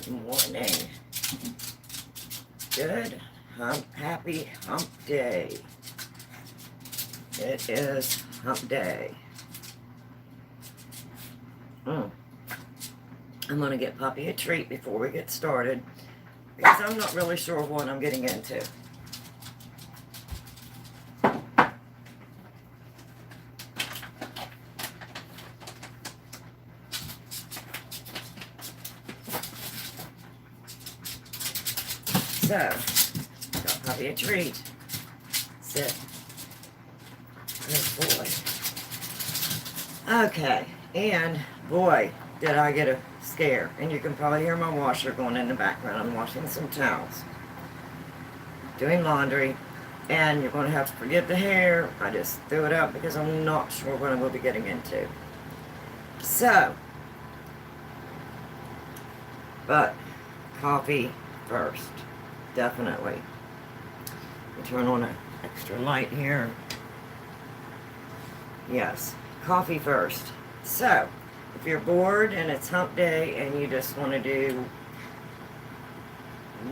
Good morning. Good happy hump day. It is hump day. I'm going to get Puppy a treat before we get started because I'm not really sure what I'm getting into. So, got Puppy a treat. Sit. Good boy. Okay, and boy, did I get a scare. And you can probably hear my washer going in the background. I'm washing some towels. Doing laundry. And you're going to have to forgive the hair. I just threw it up because I'm not sure what I will be getting into. So, but coffee first. Definitely. We turn on an extra light here. Yes, coffee first. So, if you're bored and it's hump day and you just want to do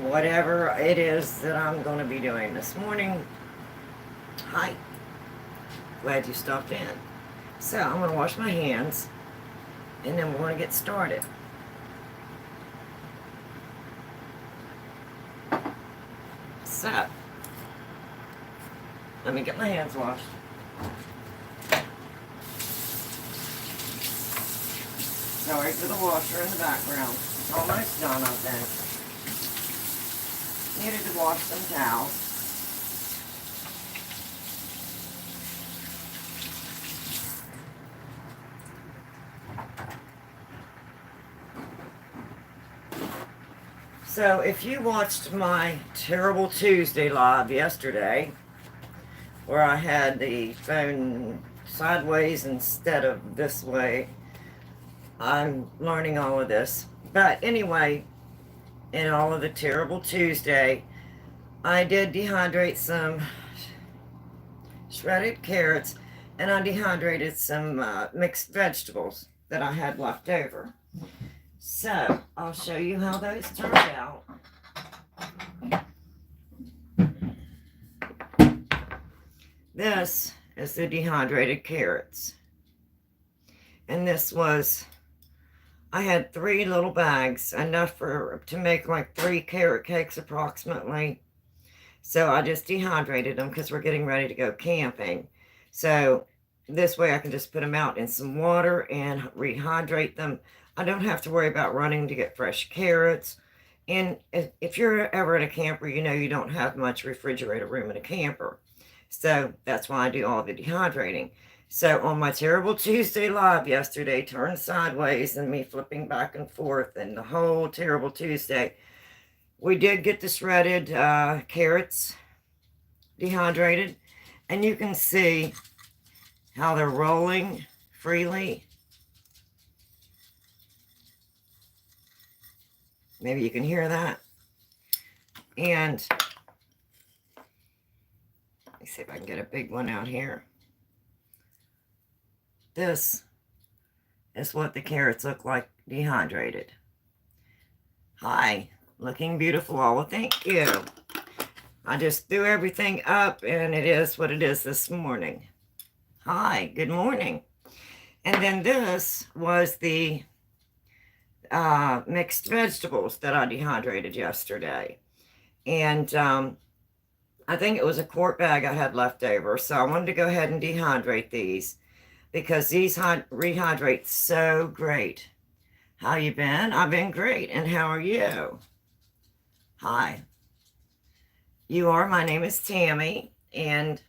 whatever it is that I'm going to be doing this morning, hi. Glad you stopped in. So, I'm going to wash my hands and then we're going to get started. So, let me get my hands washed. Sorry for the washer in the background. It's almost done, I think. Needed to wash some towels. So if you watched my Terrible Tuesday live yesterday, where I had the phone sideways instead of this way, I'm learning all of this. But anyway, in all of the Terrible Tuesday, I did dehydrate some shredded carrots and I dehydrated some mixed vegetables that I had left over. So, I'll show you how those turned out. This is the dehydrated carrots. And this was, I had 3 little bags, enough to make like 3 carrot cakes approximately. So I just dehydrated them because we're getting ready to go camping. So this way I can just put them out in some water and rehydrate them. I don't have to worry about running to get fresh carrots. And if you're ever at a camper, you know you don't have much refrigerator room in a camper. So that's why I do all the dehydrating. So on my Terrible Tuesday live yesterday, turned sideways and me flipping back and forth and the whole Terrible Tuesday, we did get the shredded carrots dehydrated. And you can see how they're rolling freely. Maybe you can hear that. And let me see if I can get a big one out here. This is what the carrots look like dehydrated. Hi, looking beautiful. Well, thank you. I just threw everything up and it is what it is this morning. Hi, good morning. And then this was the mixed vegetables that I dehydrated yesterday. And I think it was a quart bag I had left over. So I wanted to go ahead and dehydrate these because these rehydrate so great. How you been? I've been great. And how are you? Hi. You are. My name is Tammy. And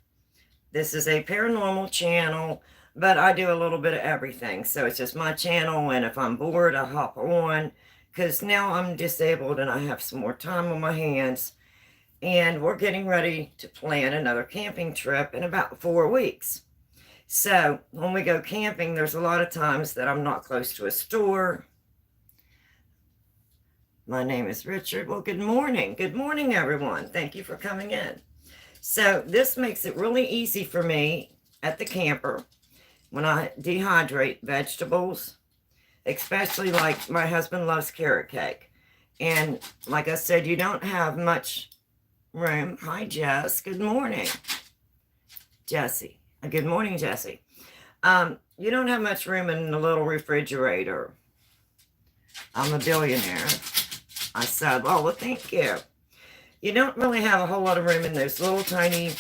this is a paranormal channel. But I do a little bit of everything. So it's just my channel. And if I'm bored, I hop on. Because now I'm disabled and I have some more time on my hands. And we're getting ready to plan another camping trip in about 4 weeks. So when we go camping, there's a lot of times that I'm not close to a store. My name is Richard. Well, good morning. Good morning, everyone. Thank you for coming in. So this makes it really easy for me at the camper when I dehydrate vegetables, especially like my husband loves carrot cake. And like I said, you don't have much room. Hi, Jess. Good morning, Jessie. Good morning, Jessie. You don't have much room in the little refrigerator. I'm a billionaire. I said, well, thank you. You don't really have a whole lot of room in those little tiny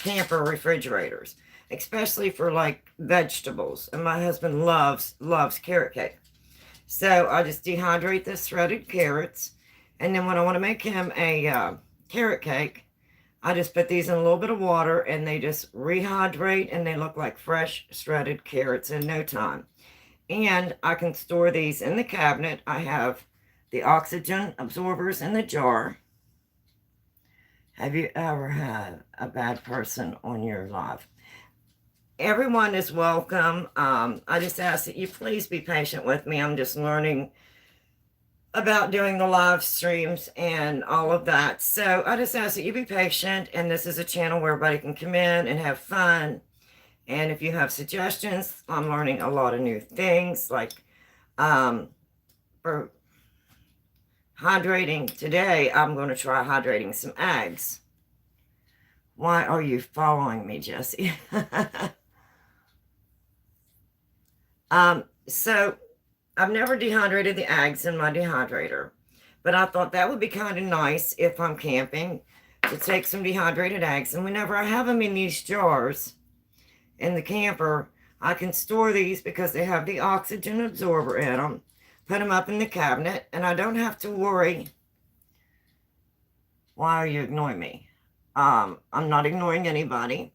camper refrigerators, especially for like vegetables. And my husband loves carrot cake. So I just dehydrate the shredded carrots. And then when I want to make him a carrot cake, I just put these in a little bit of water and they just rehydrate and they look like fresh shredded carrots in no time. And I can store these in the cabinet. I have the oxygen absorbers in the jar. Have you ever had a bad person on your live? Everyone is welcome. I just ask that you please be patient with me. I'm just learning about doing the live streams and all of that. So I just ask that you be patient. And this is a channel where everybody can come in and have fun. And if you have suggestions, I'm learning a lot of new things. Like for hydrating today, I'm going to try hydrating some eggs. Why are you following me, Jessie? So I've never dehydrated the eggs in my dehydrator, but I thought that would be kind of nice if I'm camping to take some dehydrated eggs. And whenever I have them in these jars in the camper, I can store these because they have the oxygen absorber in them, put them up in the cabinet, and I don't have to worry. Why are you ignoring me? I'm not ignoring anybody.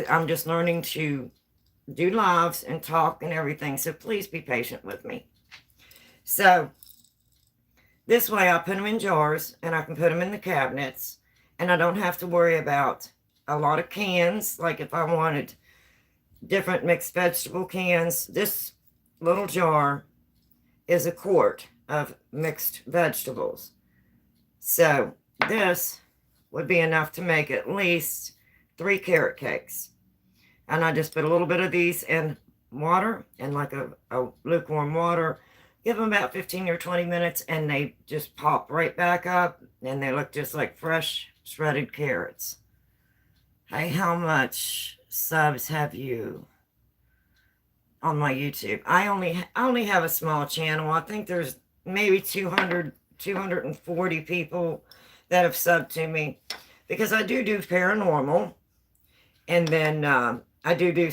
I'm just learning to do lives and talk and everything, so please be patient with me. So this way I put them in jars and I can put them in the cabinets, and I don't have to worry about a lot of cans. Like if I wanted different mixed vegetable cans, this little jar is a quart of mixed vegetables. So this would be enough to make at least 3 carrot cakes. And I just put a little bit of these in water, and like a lukewarm water, give them about 15 or 20 minutes, and they just pop right back up, and they look just like fresh shredded carrots. Hey, how much subs have you on my YouTube? I only have a small channel. I think there's maybe 240 people that have subbed to me, because I do paranormal, and then I do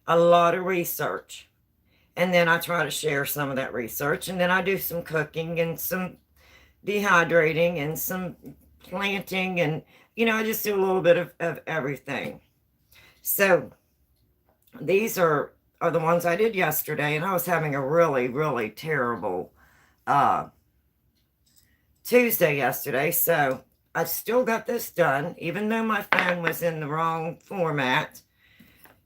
a lot of research, and then I try to share some of that research, and then I do some cooking and some dehydrating and some planting, and I just do a little bit of everything. So these are the ones I did yesterday, and I was having a really terrible Tuesday yesterday, so I still got this done, even though my phone was in the wrong format.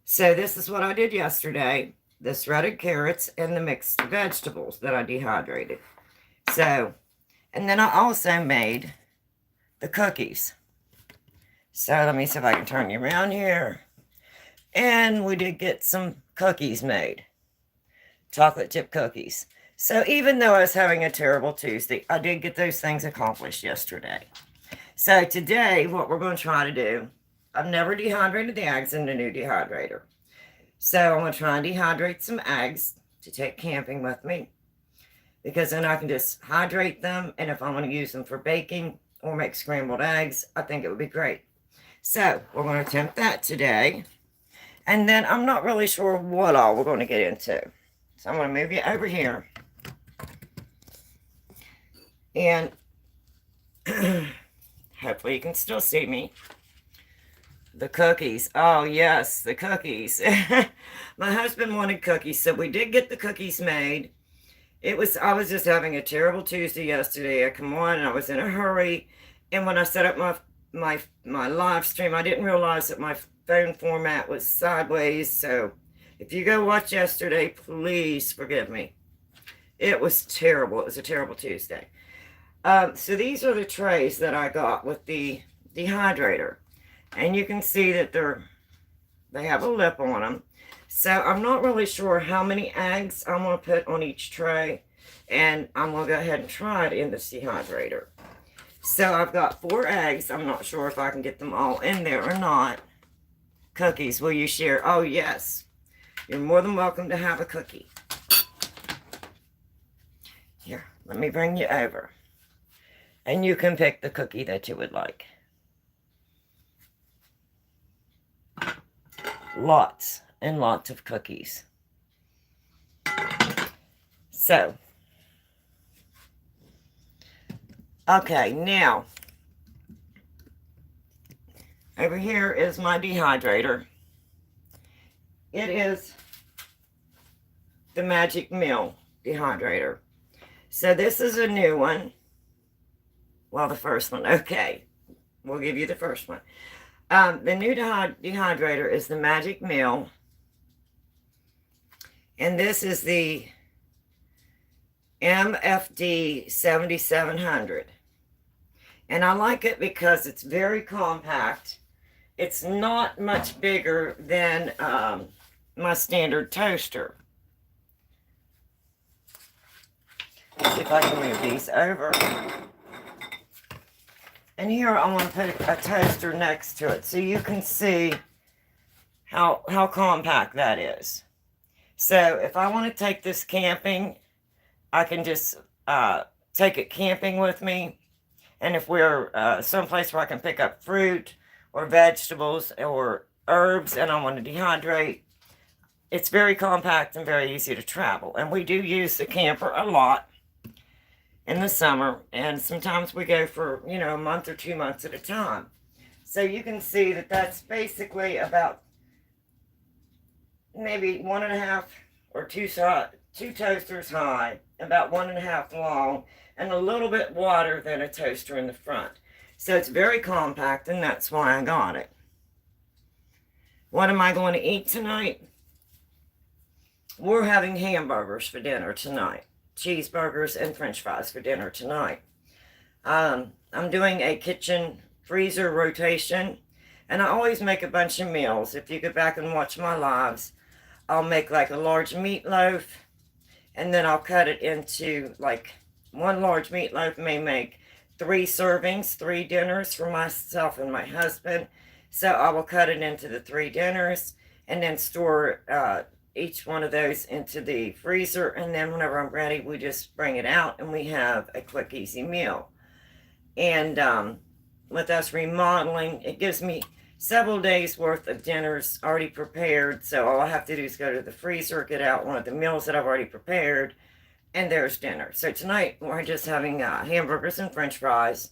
So this is what I did yesterday: the shredded carrots and the mixed vegetables that I dehydrated. So, and then I also made the cookies. So let me see if I can turn you around here. And we did get some cookies made. Chocolate chip cookies. So even though I was having a terrible Tuesday, I did get those things accomplished yesterday. So today, what we're going to try to do, I've never dehydrated the eggs in the new dehydrator. So I'm going to try and dehydrate some eggs to take camping with me, because then I can just hydrate them, and if I want to use them for baking or make scrambled eggs, I think it would be great. So we're going to attempt that today. And then I'm not really sure what all we're going to get into. So I'm going to move you over here. And hopefully you can still see me. The cookies. Oh, yes, the cookies. My husband wanted cookies, so we did get the cookies made. I was just having a terrible Tuesday yesterday. I come on and I was in a hurry. And when I set up my live stream, I didn't realize that my phone format was sideways. So if you go watch yesterday, please forgive me. It was terrible. It was a terrible Tuesday. So these are the trays that I got with the dehydrator. And you can see that they have a lip on them. So I'm not really sure how many eggs I'm going to put on each tray. And I'm going to go ahead and try it in this dehydrator. So I've got 4 eggs. I'm not sure if I can get them all in there or not. Cookies, will you share? Oh, yes. You're more than welcome to have a cookie. Here, let me bring you over. And you can pick the cookie that you would like. Lots and lots of cookies. So, okay, now, over here is my dehydrator. It is the Magic Meal dehydrator. So this is a new one. Well, the first one, okay. We'll give you the first one. The new dehydrator is the Magic Meal. And this is the MFD 7700. And I like it because it's very compact. It's not much bigger than my standard toaster. Let's see if I can move these over. And here I want to put a toaster next to it so you can see how compact that is. So if I want to take this camping, I can just take it camping with me. And if we're someplace where I can pick up fruit or vegetables or herbs and I want to dehydrate, it's very compact and very easy to travel. And we do use the camper a lot in the summer, and sometimes we go for, you know, a month or 2 months at a time. So you can see that that's basically about maybe 1.5 or 2 toasters high, about 1.5 long, and a little bit wider than a toaster in the front. So it's very compact, and that's why I got it. What am I going to eat tonight? We're having hamburgers for dinner tonight. Cheeseburgers and french fries for dinner tonight. I'm doing a kitchen freezer rotation, and I always make a bunch of meals. If you go back and watch my lives, I'll make like a large meatloaf, and then I'll cut it into like one large meatloaf may make 3 servings, 3 dinners for myself and my husband. So I will cut it into the 3 dinners and then store each one of those into the freezer, and then whenever I'm ready, we just bring it out and we have a quick, easy meal. And with us remodeling, it gives me several days worth of dinners already prepared. So all I have to do is go to the freezer, get out one of the meals that I've already prepared, and there's dinner. So tonight we're just having hamburgers and french fries.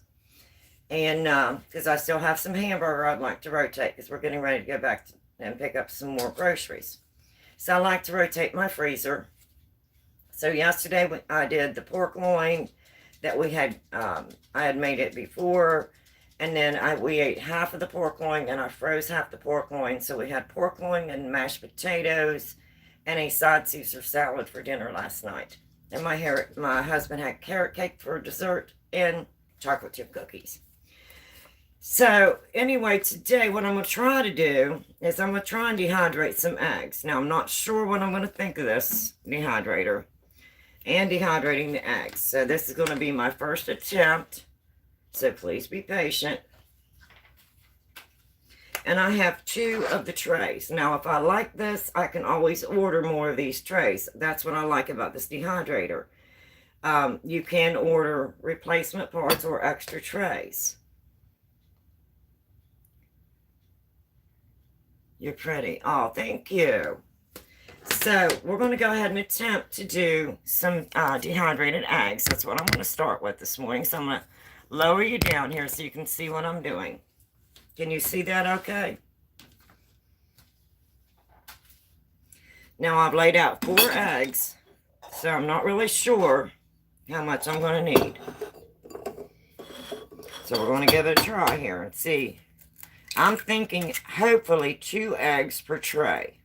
And because I still have some hamburger I'd like to rotate, because we're getting ready to go back and pick up some more groceries. So I like to rotate my freezer. So yesterday I did the pork loin that we had, I had made it before. And then we ate half of the pork loin and I froze half the pork loin. So we had pork loin and mashed potatoes and a side Caesar salad for dinner last night. And my husband had carrot cake for dessert and chocolate chip cookies. So anyway, today what I'm going to try to do is I'm going to try and dehydrate some eggs. Now I'm not sure what I'm going to think of this dehydrator and dehydrating the eggs. So this is going to be my first attempt. So please be patient. And I have 2 of the trays. Now if I like this, I can always order more of these trays. That's what I like about this dehydrator. You can order replacement parts or extra trays. You're pretty. Oh, thank you. So we're going to go ahead and attempt to do some dehydrated eggs. That's what I'm going to start with this morning. So I'm going to lower you down here so you can see what I'm doing. Can you see that okay? Now I've laid out 4 eggs, so I'm not really sure how much I'm going to need. So we're going to give it a try here and see. I'm thinking hopefully 2 eggs per tray.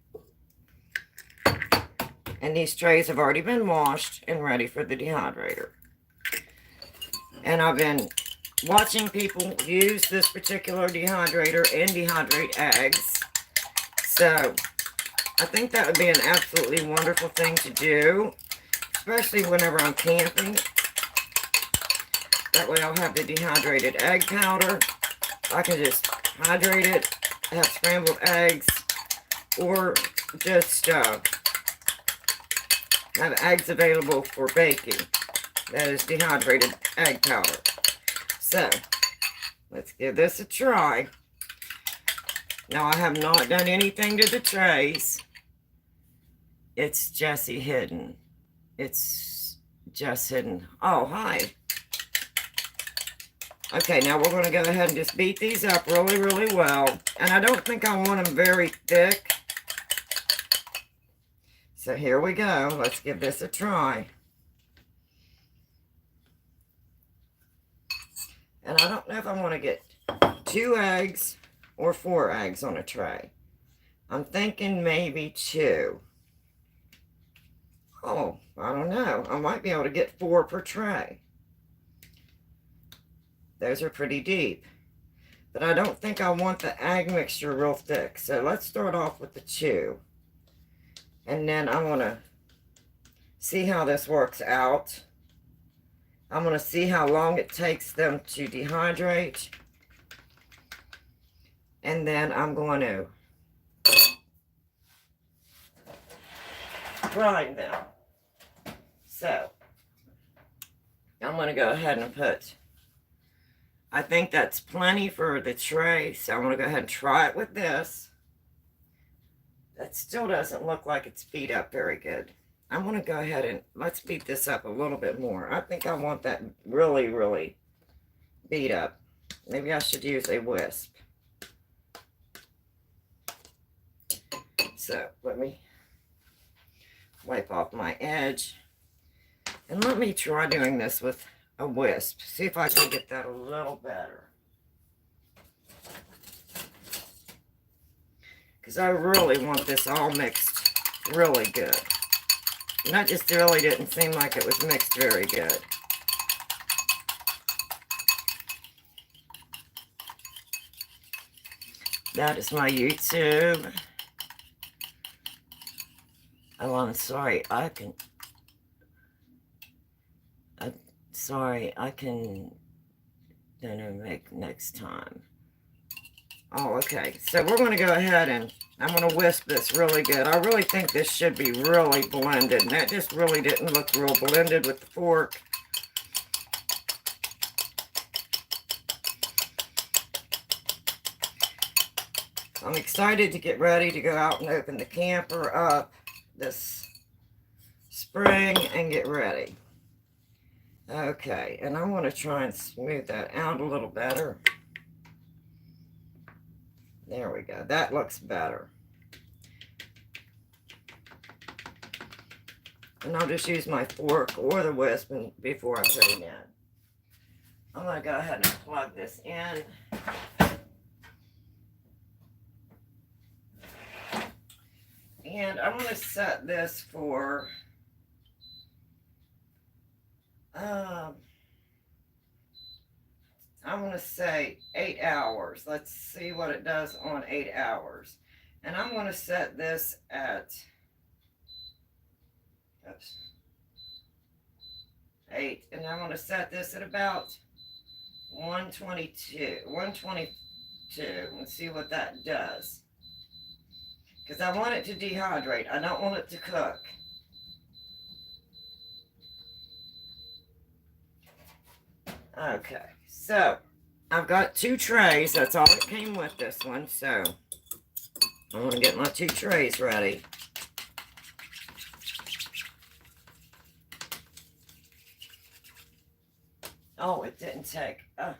And these trays have already been washed and ready for the dehydrator. And I've been watching people use this particular dehydrator and dehydrate eggs. So I think that would be an absolutely wonderful thing to do. especially whenever I'm camping. That way I'll have the dehydrated egg powder. I can just hydrate it, have scrambled eggs, or just have eggs available for baking. That is dehydrated egg powder. So, let's give this a try. Now, I have not done anything to the trays. It's just hidden. It's just hidden. Oh, hi. Okay, now we're going to go ahead and just beat these up really, really well. And I don't think I want them very thick. So here we go. Let's give this a try. And I don't know if I want to get 2 eggs or 4 eggs on a tray. I'm thinking maybe 2. Oh, I don't know. I might be able to get 4 per tray. Those are pretty deep. But I don't think I want the egg mixture real thick. So let's start off with the 2. And then I want to see how this works out. I'm going to see how long it takes them to dehydrate. And then I'm going to grind them. So, I'm going to go ahead and put, I think that's plenty for the tray. So I'm going to go ahead and try it with this. That still doesn't look like it's beat up very good. I'm going to go ahead and let's beat this up a little bit more. I think I want that really, really beat up. Maybe I should use a whisk. So let me wipe off my edge. And let me try doing this with a whisk. See if I can get that a little better. Because I really want this all mixed really good. And that just really didn't seem like it was mixed very good. That is my YouTube. Oh, I'm sorry. I can make next time. Oh, okay. So we're going to go ahead and I'm going to whisk this really good. I really think this should be really blended. And that just really didn't look real blended with the fork. I'm excited to get ready to go out and open the camper up this spring and get ready. Okay, and I want to try and smooth that out a little better. There we go. That looks better. And I'll just use my fork or the whisk before I put it in. I'm going to go ahead and plug this in. And I'm going to set this for I'm going to say 8 hours. Let's see what it does on 8 hours. And I'm going to set this at 8. And I'm going to set this at about 122 and see what that does. Because I want it to dehydrate. I don't want it to cook. Okay, so I've got 2 trays. That's all that came with this one. So I'm going to get my 2 trays ready. Oh, it didn't take. I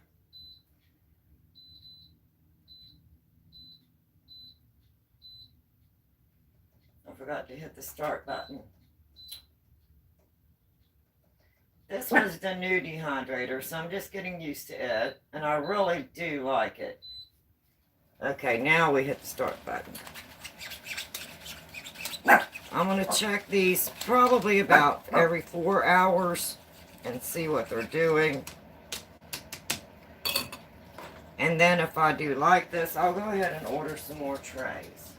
forgot to hit the start button. This was the new dehydrator, so I'm just getting used to it, and I really do like it. Okay, now we hit the start button. I'm going to check these probably about every 4 hours and see what they're doing. And then if I do like this, I'll go ahead and order some more trays.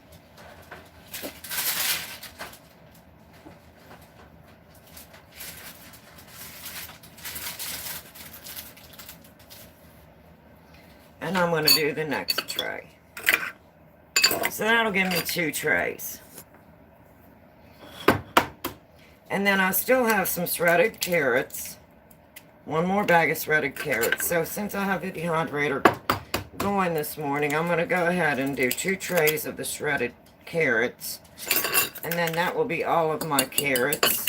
And I'm going to do the next tray. So that'll give me 2 trays. And then I still have some shredded carrots. 1 more bag of shredded carrots. So since I have the dehydrator going this morning, I'm going to go ahead and do 2 trays of the shredded carrots. And then that will be all of my carrots.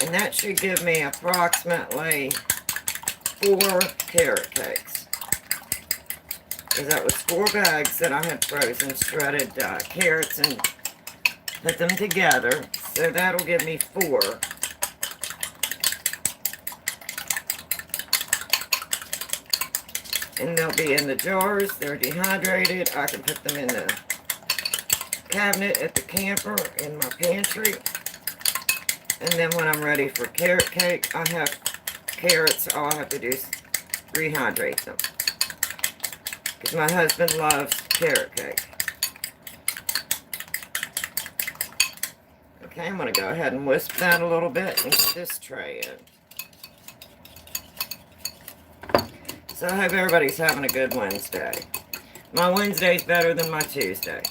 And that should give me approximately 4 carrot cakes. Because that was 4 bags that I had frozen shredded carrots and put them together. So that'll give me 4. And they'll be in the jars. They're dehydrated. I can put them in the cabinet at the camper in my pantry. And then when I'm ready for carrot cake, I have carrots. All I have to do is rehydrate them. Because my husband loves carrot cake. Okay, I'm going to go ahead and whisk that a little bit and get this tray in. So I hope everybody's having a good Wednesday. My Wednesday's better than my Tuesday.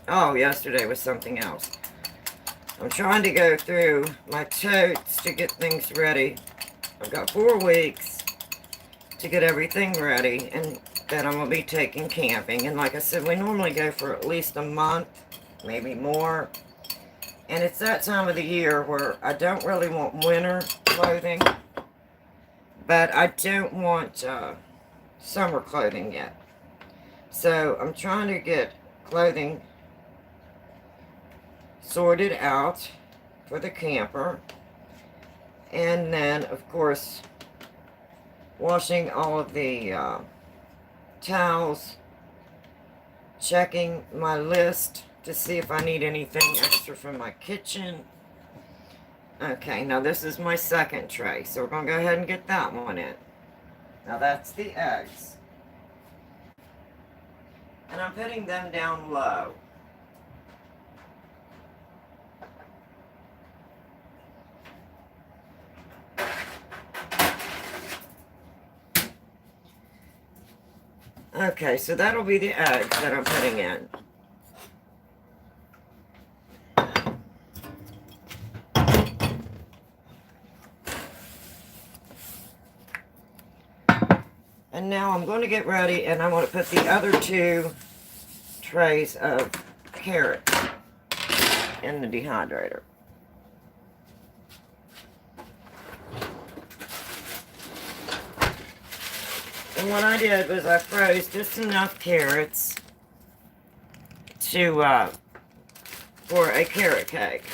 Oh, yesterday was something else. I'm trying to go through my totes to get things ready. I've got 4 weeks to get everything ready and that I'm going to be taking camping. And like I said, we normally go for at least a month, maybe more. And it's that time of the year where I don't really want winter clothing, but I don't want summer clothing yet. So I'm trying to get clothing sorted out for the camper. And then, of course, washing all of the towels, checking my list to see if I need anything extra from my kitchen. Okay, now this is my second tray, so we're going to go ahead and get that one in. Now that's the eggs. And I'm putting them down low. Okay, so that'll be the eggs that I'm putting in. And now I'm going to get ready and I'm going to put the other 2 trays of carrots in the dehydrator. And what I did was I froze just enough carrots to for a carrot cake.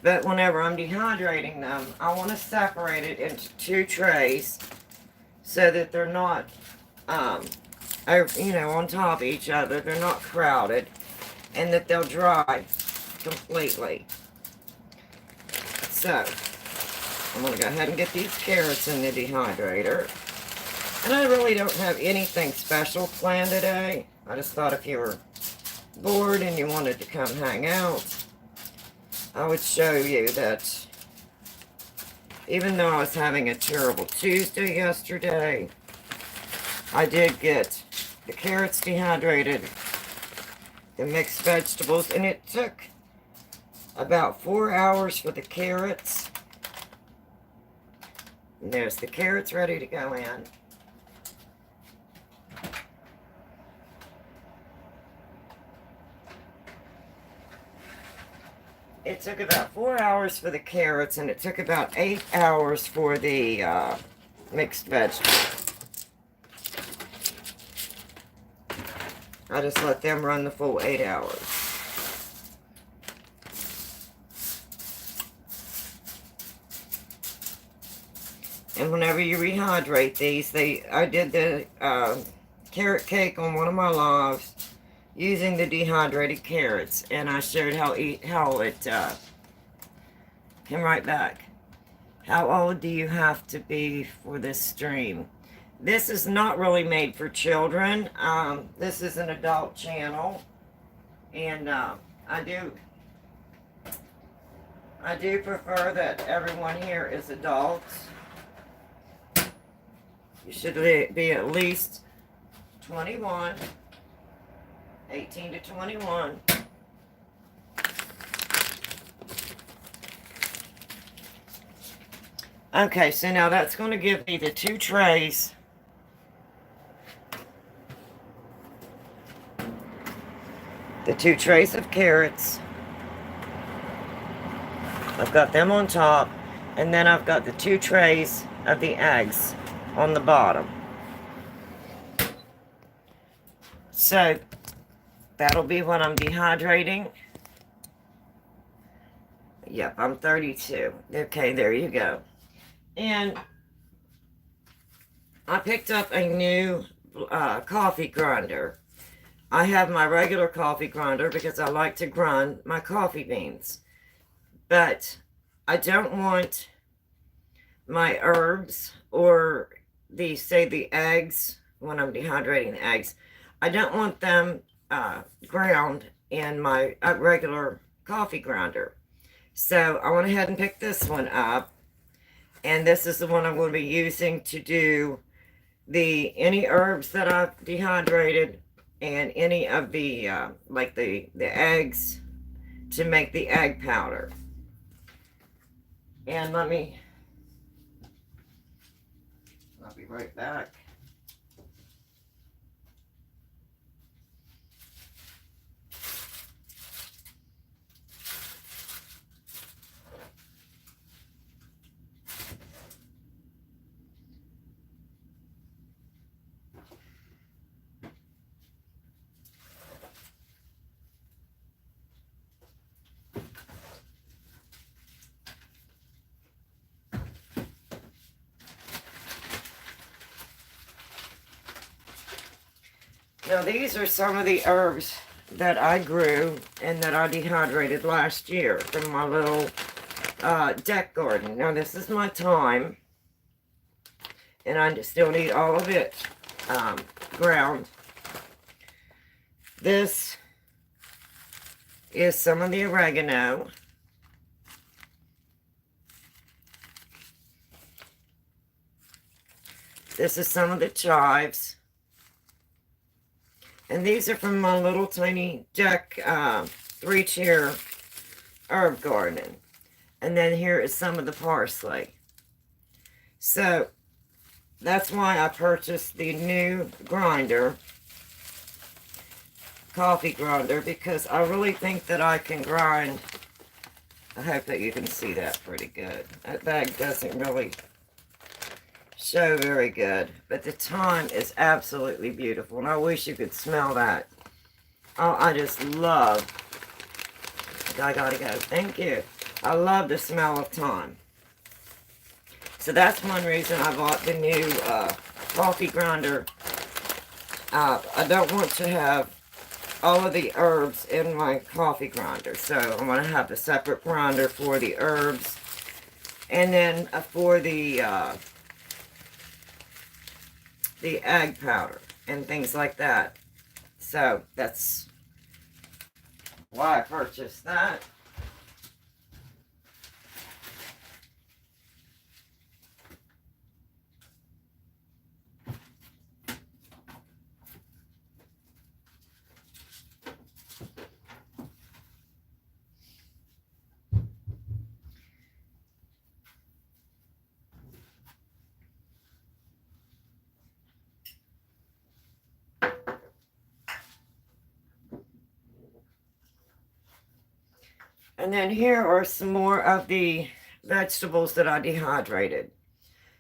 But whenever I'm dehydrating them, I want to separate it into 2 trays so that they're not, on top of each other. They're not crowded, and that they'll dry completely. So I'm going to go ahead and get these carrots in the dehydrator. And I really don't have anything special planned today. I just thought if you were bored and you wanted to come hang out, I would show you that even though I was having a terrible Tuesday yesterday, I did get the carrots dehydrated, the mixed vegetables, and it took about 4 hours for the carrots. And there's the carrots ready to go in. It took about 4 hours for the carrots, and it took about 8 hours for the mixed vegetables. I just let them run the full 8 hours. And whenever you rehydrate these, I did the carrot cake on one of my loaves using the dehydrated carrots, and I showed how it came right back. How old do you have to be for this stream? This is not really made for children. This is an adult channel, and I do prefer that everyone here is adults. You should be at least 21, 18 to 21. Okay, so now that's going to give me the 2 trays. The 2 trays of carrots. I've got them on top. And then I've got the 2 trays of the eggs on the bottom. So that'll be what I'm dehydrating. Yep, I'm 32. Okay, there you go. And I picked up a new coffee grinder. I have my regular coffee grinder because I like to grind my coffee beans. But I don't want my herbs or the eggs, when I'm dehydrating the eggs, I don't want them ground in my regular coffee grinder. So I went ahead and picked this one up. And this is the one I'm going to be using to do any herbs that I've dehydrated and any of the like the eggs to make the egg powder. And I'll be right back. Now these are some of the herbs that I grew and that I dehydrated last year from my little deck garden. Now this is my thyme, and I still need all of it ground. This is some of the oregano. This is some of the chives. And these are from my little tiny deck 3-tier herb garden. And then here is some of the parsley. So that's why I purchased the new grinder, coffee grinder, because I really think that I can grind. I hope that you can see that pretty good. That bag doesn't really show very good, but the thyme is absolutely beautiful, and I wish you could smell that. Oh, I just love, I gotta go, thank you. I love the smell of thyme. So that's one reason I bought the new coffee grinder. I don't want to have all of the herbs in my coffee grinder, so I'm going to have a separate grinder for the herbs, and then for the egg powder and things like that. So that's why I purchased that. And then here are some more of the vegetables that I dehydrated.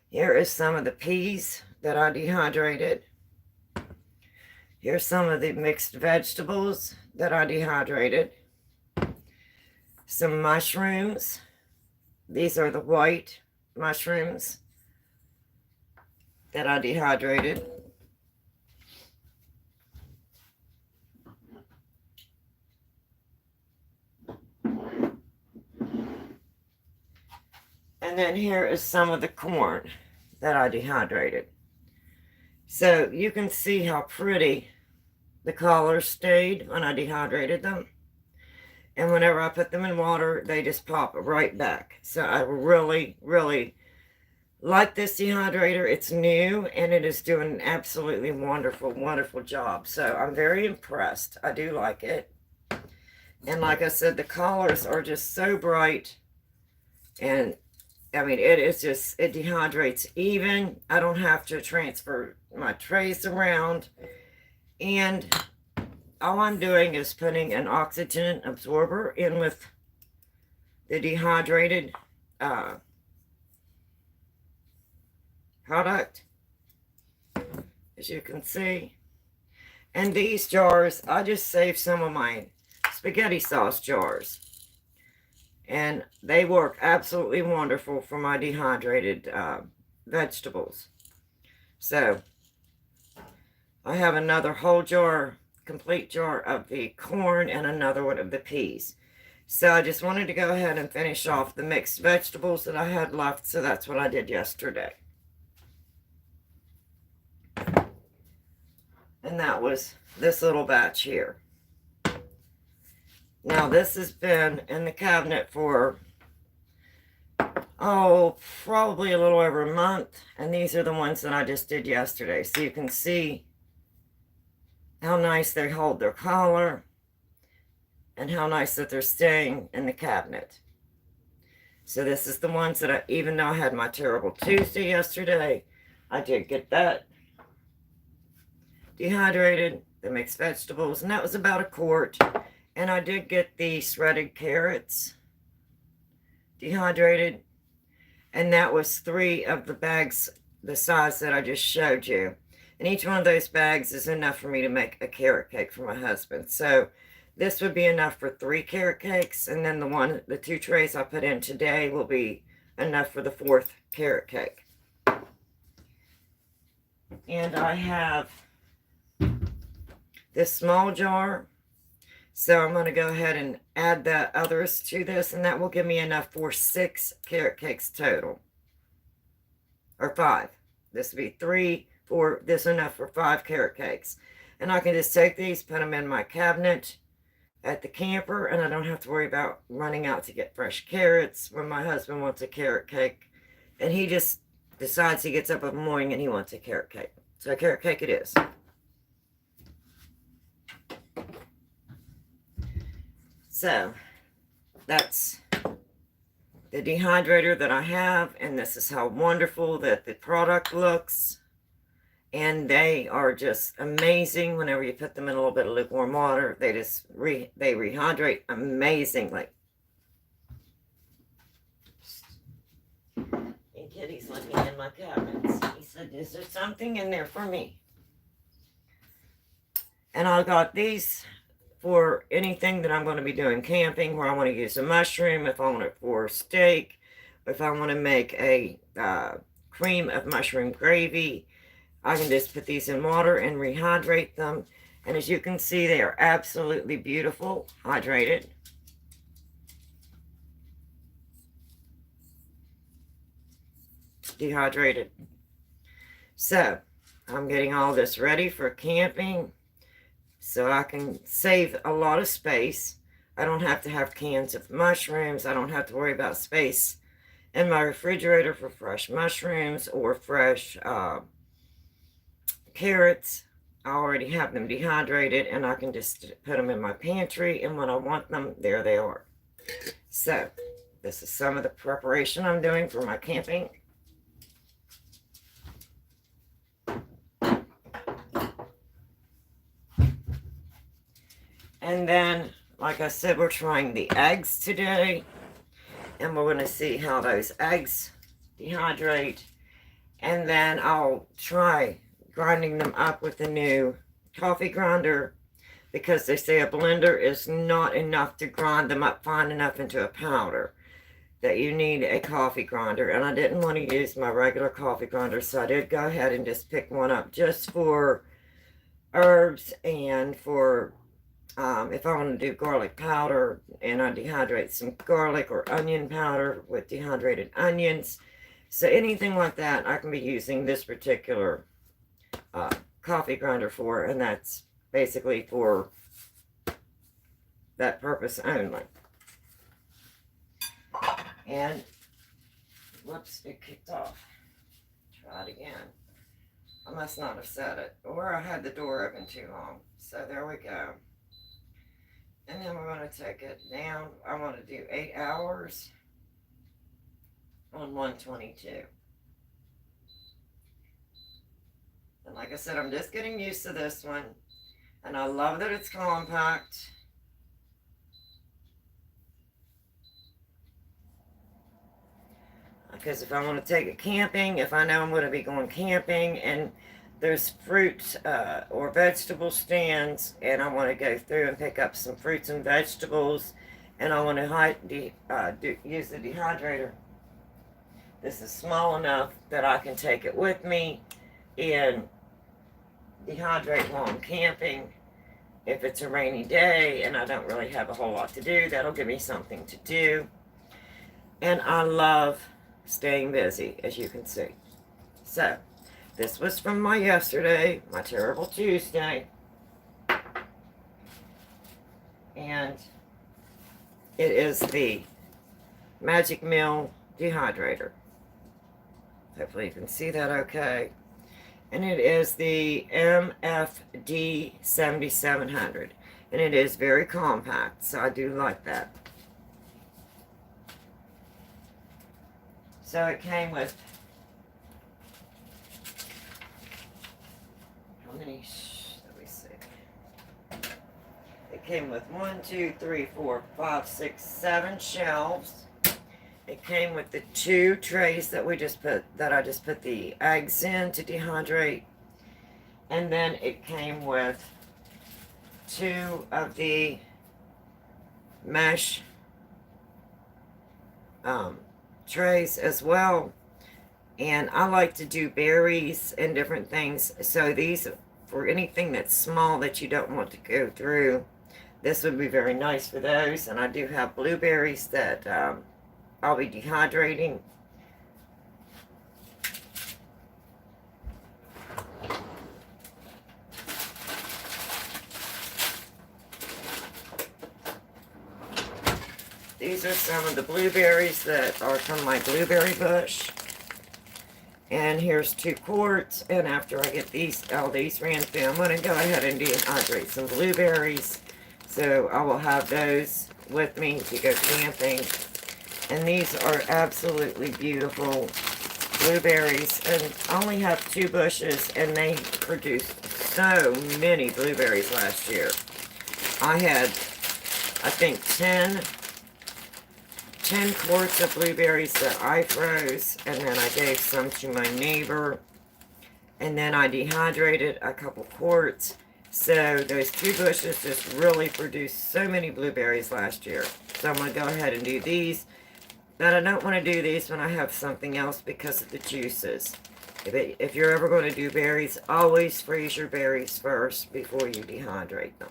Here is some of the peas that I dehydrated. Here's some of the mixed vegetables that I dehydrated. Some mushrooms. These are the white mushrooms that I dehydrated. And then here is some of the corn that I dehydrated. So you can see how pretty the colors stayed when I dehydrated them. And whenever I put them in water, they just pop right back. So I really, really like this dehydrator. It's new and it is doing an absolutely wonderful, wonderful job. So I'm very impressed. I do like it. And like I said, the colors are just so bright. And I mean, it is just, it dehydrates even. I don't have to transfer my trays around. And all I'm doing is putting an oxygen absorber in with the dehydrated product, as you can see. And these jars, I just saved some of my spaghetti sauce jars. And they work absolutely wonderful for my dehydrated vegetables. So, I have another whole jar, complete jar of the corn and another one of the peas. So I just wanted to go ahead and finish off the mixed vegetables that I had left. So that's what I did yesterday. And that was this little batch here. Now this has been in the cabinet for, oh, probably a little over a month. And these are the ones that I just did yesterday. So you can see how nice they hold their color and how nice that they're staying in the cabinet. So this is the ones that I, even though I had my terrible Tuesday yesterday, I did get that dehydrated, the mixed vegetables, and that was about a quart. And I did get the shredded carrots dehydrated, and that was 3 of the bags the size that I just showed you. And each one of those bags is enough for me to make a carrot cake for my husband. So this would be enough for 3 carrot cakes, and then the 2 trays I put in today will be enough for the 4th carrot cake. And I have this small jar, so I'm going to go ahead and add the others to this, and that will give me enough for 6 carrot cakes total, or 5. This would be 3, 4, this is enough for 5 carrot cakes. And I can just take these, put them in my cabinet at the camper, and I don't have to worry about running out to get fresh carrots when my husband wants a carrot cake. And he just decides he gets up in the morning and he wants a carrot cake. So a carrot cake it is. So that's the dehydrator that I have, and this is how wonderful that the product looks. And they are just amazing. Whenever you put them in a little bit of lukewarm water, they just they rehydrate amazingly. And Kitty's looking in my cabinets. He said, "Is there something in there for me?" And I got these for anything that I'm going to be doing camping, where I want to use a mushroom, if I want it for steak, if I want to make a cream of mushroom gravy. I can just put these in water and rehydrate them. And as you can see, they are absolutely beautiful, hydrated. Dehydrated. So, I'm getting all this ready for camping, so I can save a lot of space. I don't have to have cans of mushrooms. I don't have to worry about space in my refrigerator for fresh mushrooms or fresh carrots. I already have them dehydrated, and I can just put them in my pantry, and when I want them, there they are. So, this is some of the preparation I'm doing for my camping. And then, like I said, we're trying the eggs today, and we're going to see how those eggs dehydrate. And then I'll try grinding them up with the new coffee grinder, because they say a blender is not enough to grind them up fine enough into a powder, that you need a coffee grinder. And I didn't want to use my regular coffee grinder, so I did go ahead and just pick one up just for herbs and for if I want to do garlic powder, and I dehydrate some garlic or onion powder with dehydrated onions. So anything like that, I can be using this particular coffee grinder for, and that's basically for that purpose only. And whoops, it kicked off. that again. I must not have said it, or I had the door open too long. So there we go. And then we're going to take it down. I want to do 8 hours on 122. And like I said, I'm just getting used to this one. And I love that it's compact. Because if I want to take it camping, if I know I'm going to be going camping and there's fruit or vegetable stands and I want to go through and pick up some fruits and vegetables and I want to use the dehydrator, this is small enough that I can take it with me and dehydrate while I'm camping. If it's a rainy day and I don't really have a whole lot to do, that'll give me something to do. And I love staying busy, as you can see. So, this was from my yesterday, my terrible Tuesday. And it is the Magic Mill dehydrator. Hopefully you can see that okay. And it is the MFD 7700. And it is very compact, so I do like that. So it came with, how many, let me see. It came with 1, 2, 3, 4, 5, 6, 7 shelves. It came with the 2 trays that I just put the eggs in to dehydrate. And then it came with 2 of the mesh trays as well. And I like to do berries and different things. So these, for anything that's small that you don't want to go through, this would be very nice for those. And I do have blueberries that I'll be dehydrating. These are some of the blueberries that are from my blueberry bush. And here's 2 quarts. And after I get all these ran through, I'm going to go ahead and dehydrate some blueberries. So I will have those with me to go camping. And these are absolutely beautiful blueberries. And I only have 2 bushes, and they produced so many blueberries last year. I had, I think, 10 quarts of blueberries that I froze, and then I gave some to my neighbor. And then I dehydrated a couple quarts. So those 2 bushes just really produced so many blueberries last year. So I'm going to go ahead and do these. But I don't want to do these when I have something else because of the juices. If you're ever going to do berries, always freeze your berries first before you dehydrate them.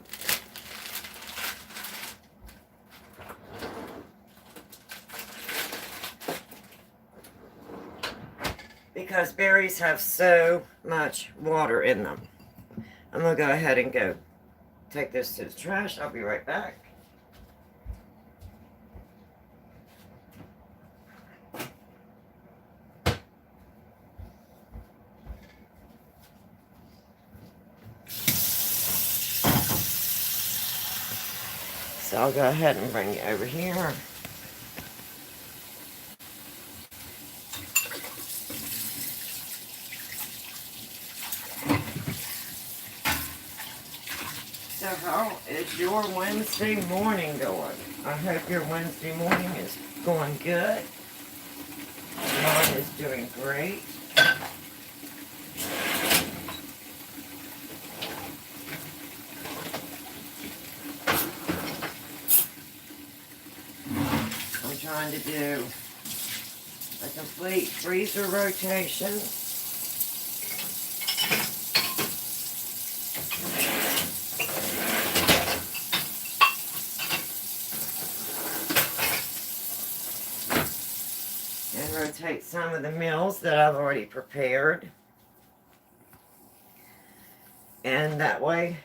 Because berries have so much water in them. I'm going to go ahead and go take this to the trash. I'll be right back. So I'll go ahead and bring you over here. So how is your Wednesday morning going? I hope your Wednesday morning is going good. Mine is doing great. I'm trying to do a complete freezer rotation. And rotate some of the meals that I've already prepared. And that way,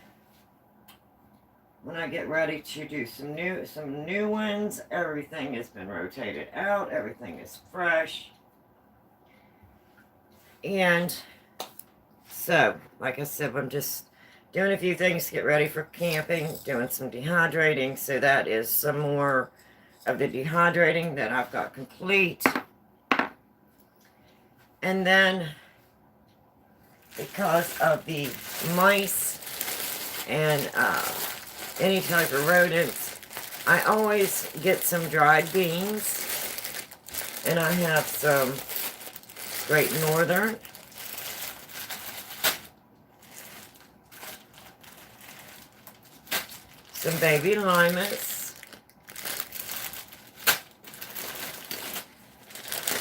when I get ready to do some new ones, everything has been rotated out, everything is fresh. And so, like I said, I'm just doing a few things to get ready for camping, doing some dehydrating. So that is some more of the dehydrating that I've got complete. And then, because of the mice and any type of rodents, I always get some dried beans. And I have some Great Northern. Some baby limas.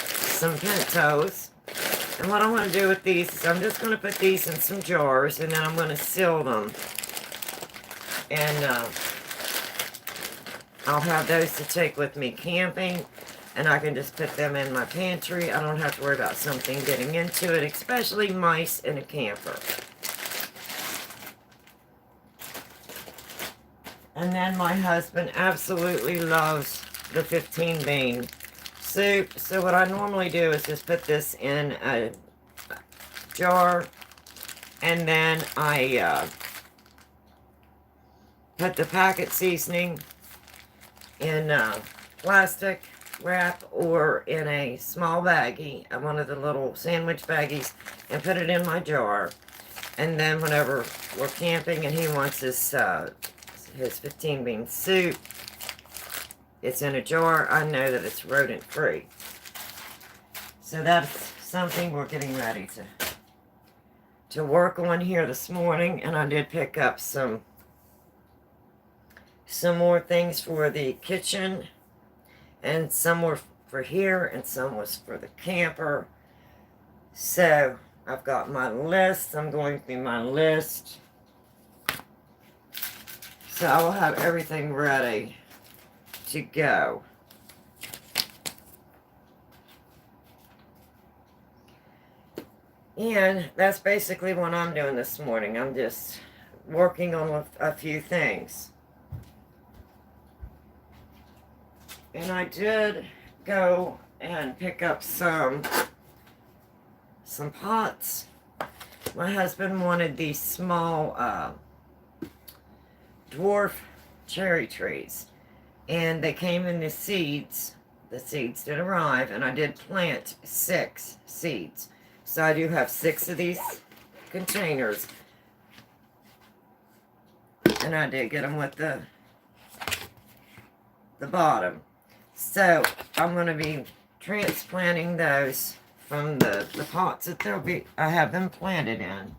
Some pintos. And what I want to do with these is I'm just going to put these in some jars and then I'm going to seal them. And I'll have those to take with me camping. And I can just put them in my pantry. I don't have to worry about something getting into it, especially mice in a camper. And then my husband absolutely loves the 15 bean soup. So what I normally do is just put this in a jar. And then I put the packet seasoning in plastic wrap or in a small baggie, one of the little sandwich baggies, and put it in my jar. And then whenever we're camping and he wants his 15 bean soup, it's in a jar. I know that it's rodent free. So that's something we're getting ready to work on here this morning. And I did pick up some more things for the kitchen. And some were for here, and some was for the camper. So, I've got my list. I'm going through my list. So, I will have everything ready to go. And that's basically what I'm doing this morning. I'm just working on a few things. And I did go and pick up some pots. My husband wanted these small dwarf cherry trees. And they came in the seeds. The seeds did arrive, and I did plant 6 seeds. So I do have 6 of these containers. And I did get them with the bottom. So, I'm going to be transplanting those from the pots that I have them planted in.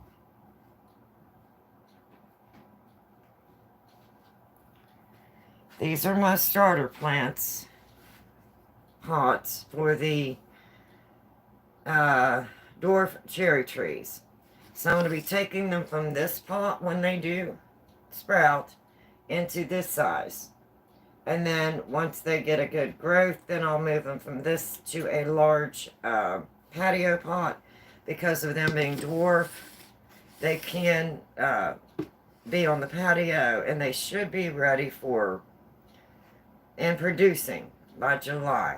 These are my starter plants, pots for the dwarf cherry trees. So, I'm going to be taking them from this pot when they do sprout into this size. And then once they get a good growth, then I'll move them from this to a large patio pot. Because of them being dwarf, they can be on the patio, and they should be ready for and producing by July.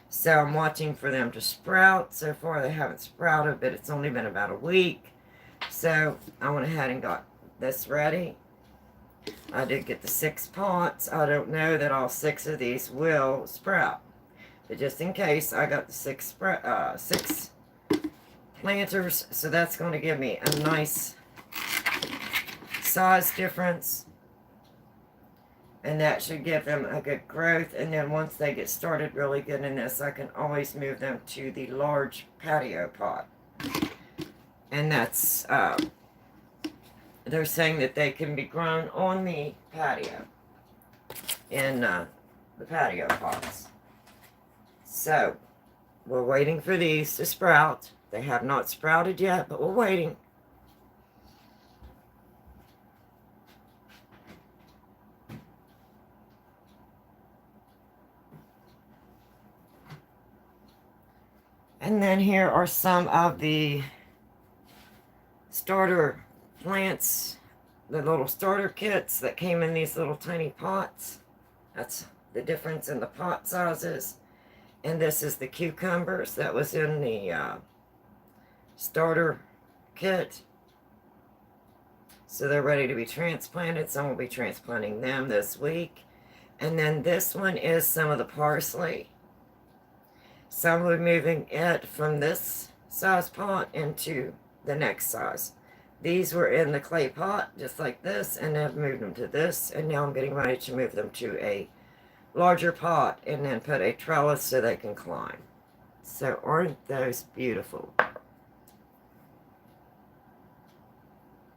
So I'm watching for them to sprout. So far they haven't sprouted, but it's only been about a week. So I went ahead and got this ready. I did get the 6 pots. I don't know that all 6 of these will sprout. But just in case, I got the 6 planters. So that's going to give me a nice size difference. And that should give them a good growth. And then once they get started really good in this, I can always move them to the large patio pot. And that's... they're saying that they can be grown on the patio, in the patio pots. So, we're waiting for these to sprout. They have not sprouted yet, but we're waiting. And then here are some of the starter plants, the little starter kits that came in these little tiny pots. That's the difference in the pot sizes. And this is the cucumbers that was in the starter kit. So they're ready to be transplanted. Some will be transplanting them this week. And then this one is some of the parsley. Some will be moving it from this size pot into the next size. These were in the clay pot, just like this, and I've moved them to this, and now I'm getting ready to move them to a larger pot and then put a trellis so they can climb. So aren't those beautiful?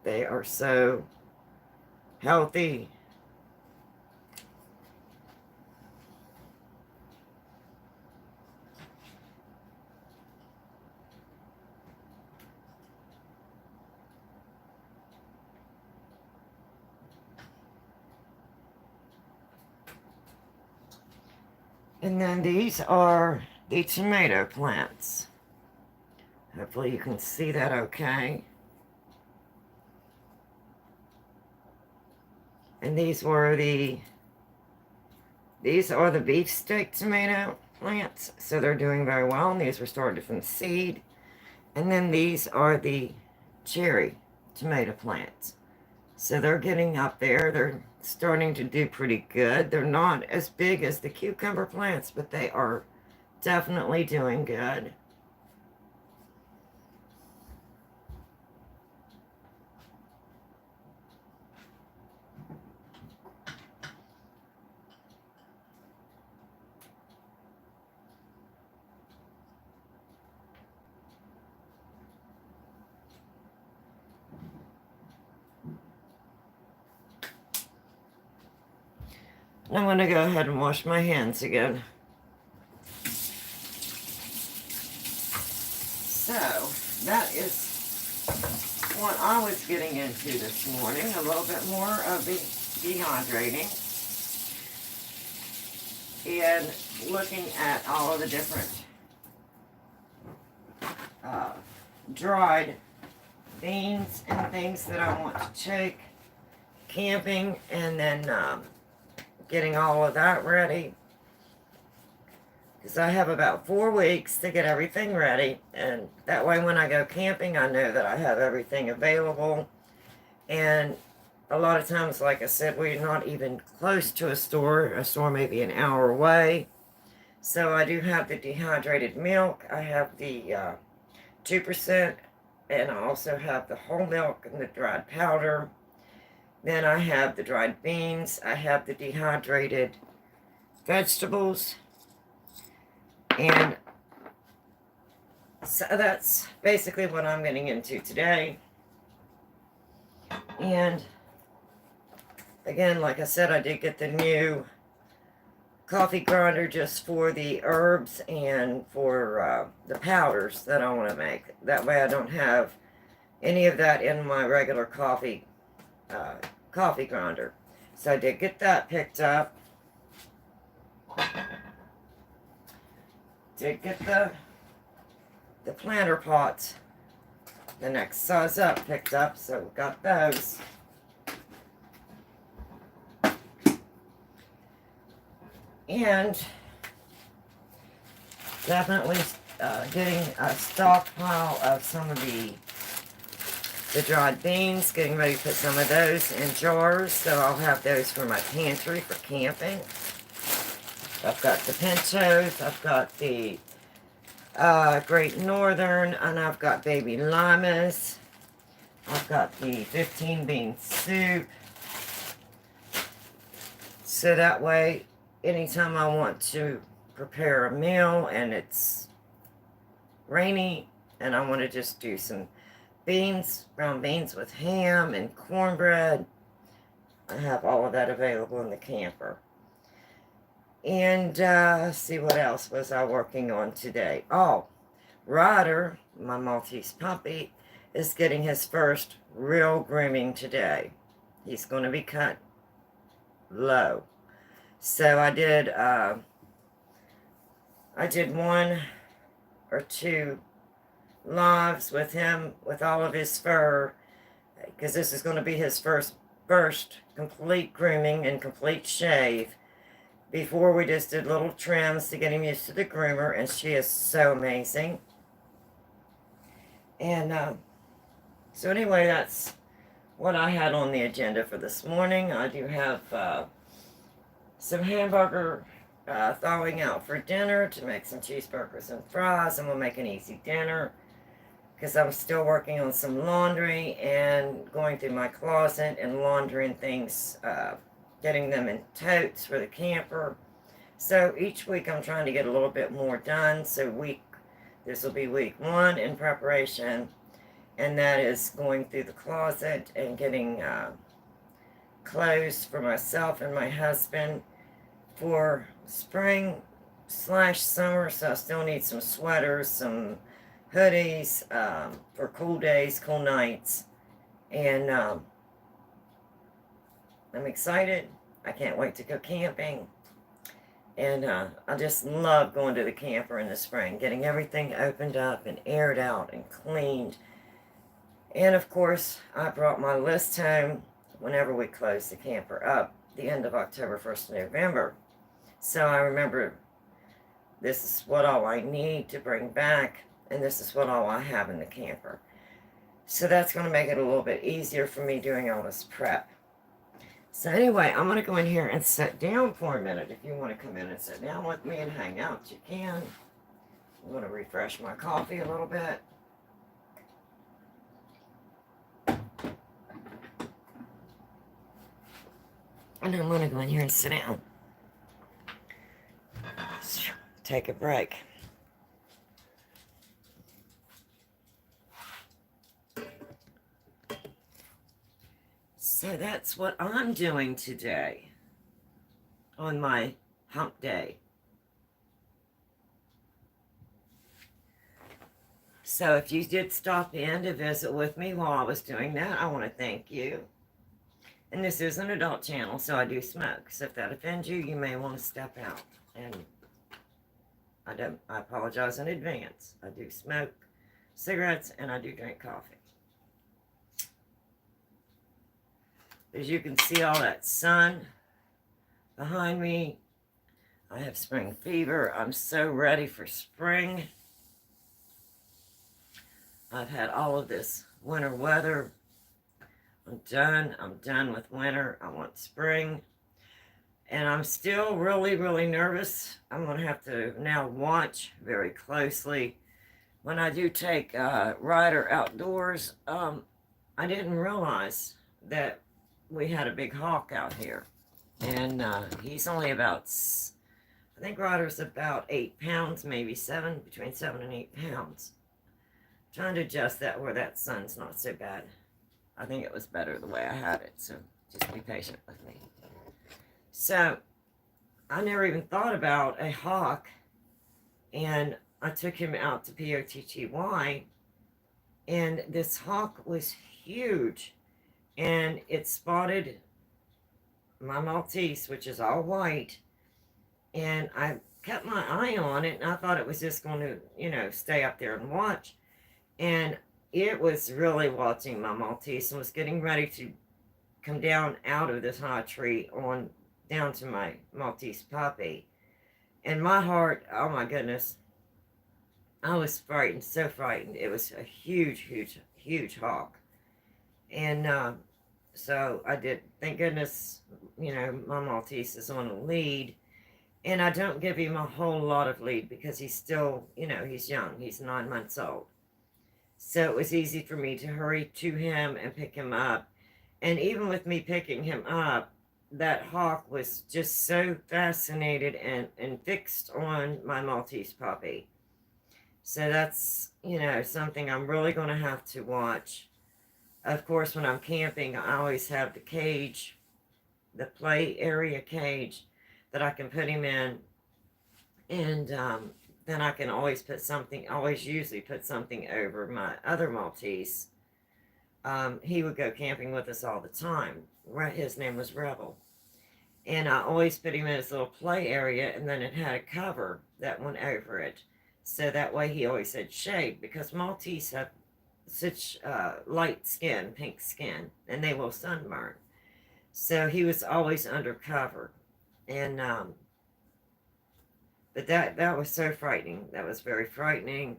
They are so healthy. And then these are the tomato plants. Hopefully you can see that okay. And these are the beefsteak tomato plants. So they're doing very well. And these were started from seed. And then these are the cherry tomato plants. So they're getting up there. They're starting to do pretty good. They're not as big as the cucumber plants, but they are definitely doing good. I'm going to go ahead and wash my hands again. So, that is what I was getting into this morning. A little bit more of the dehydrating. And looking at all of the different dried beans and things that I want to take camping, and then getting all of that ready, because I have about 4 weeks to get everything ready, and that way when I go camping I know that I have everything available. And a lot of times, like I said, we're not even close to a store may be an hour away. So I do have the dehydrated milk, I have the 2%, and I also have the whole milk and the dried powder. Then I have the dried beans, I have the dehydrated vegetables, and so that's basically what I'm getting into today. And again, like I said, I did get the new coffee grinder just for the herbs and for the powders that I want to make. That way I don't have any of that in my regular coffee grinder. So I did get that picked up. Did get the planter pots, the next size up, picked up, so we got those. And definitely getting a stockpile of some of the dried beans, getting ready to put some of those in jars, so I'll have those for my pantry for camping. I've got the pintos, I've got the Great Northern, and I've got baby limas. I've got the 15 bean soup. So that way, anytime I want to prepare a meal and it's rainy and I want to just do some beans, brown beans with ham and cornbread, I have all of that available in the camper. And see, what else was I working on today? Oh, Ryder, my Maltese puppy, is getting his first real grooming today. He's going to be cut low. So I did 1 or 2 lives with him with all of his fur, because this is going to be his first complete grooming and complete shave. Before, we just did little trims to get him used to the groomer, and she is so amazing. And so anyway, that's what I had on the agenda for this morning. I do have some hamburger thawing out for dinner to make some cheeseburgers and fries, and we'll make an easy dinner because I'm still working on some laundry and going through my closet and laundering things, getting them in totes for the camper. So each week I'm trying to get a little bit more done. So this will be week 1 in preparation, and that is going through the closet and getting clothes for myself and my husband for spring slash summer. So I still need some sweaters, some hoodies for cool days, cool nights, and I'm excited. I can't wait to go camping. And I just love going to the camper in the spring, getting everything opened up and aired out and cleaned. And of course, I brought my list home whenever we closed the camper up, the end of October, 1st of November. So I remember this is what all I need to bring back, and this is what all I have in the camper. So that's going to make it a little bit easier for me doing all this prep. So anyway, I'm going to go in here and sit down for a minute. If you want to come in and sit down with me and hang out, you can. I'm going to refresh my coffee a little bit. And I'm going to go in here and sit down. Take a break. So that's what I'm doing today on my hump day. So if you did stop in to visit with me while I was doing that, I want to thank you. And this is an adult channel, so I do smoke. So if that offends you, you may want to step out. And I apologize in advance. I do smoke cigarettes and I do drink coffee. As you can see all that sun behind me, I have spring fever. I'm so ready for spring. I've had all of this winter weather. I'm done with winter. I want spring. And I'm still really, really nervous. I'm going to have to now watch very closely. When I do take Ryder outdoors, I didn't realize that we had a big hawk out here. And he's only about, I think Ryder's about 8 pounds, maybe between 7 and 8 pounds. Trying to adjust that where that sun's not so bad. I think it was better the way I had it, so just be patient with me. So, I never even thought about a hawk, and I took him out to POTTY, and this hawk was huge, and it spotted my Maltese, which is all white, and I kept my eye on it, and I thought it was just going to, stay up there and watch, and it was really watching my Maltese and was getting ready to come down out of this high tree on down to my Maltese puppy. And my heart, oh my goodness, I was frightened, so frightened. It was a huge, huge, huge hawk. And so I did, thank goodness, my Maltese is on a lead. And I don't give him a whole lot of lead because he's still, he's young. He's 9 months old. So it was easy for me to hurry to him and pick him up. And even with me picking him up, that hawk was just so fascinated and fixed on my Maltese puppy. So that's, something I'm really going to have to watch. Of course, when I'm camping, I always have the cage, the play area cage that I can put him in. And then I can always usually put something over my other Maltese. He would go camping with us all the time. His name was Rebel. And I always put him in his little play area, and then it had a cover that went over it. So that way he always had shade, because Maltese have such light skin, pink skin, and they will sunburn. So he was always under cover. And but that was so frightening. That was very frightening.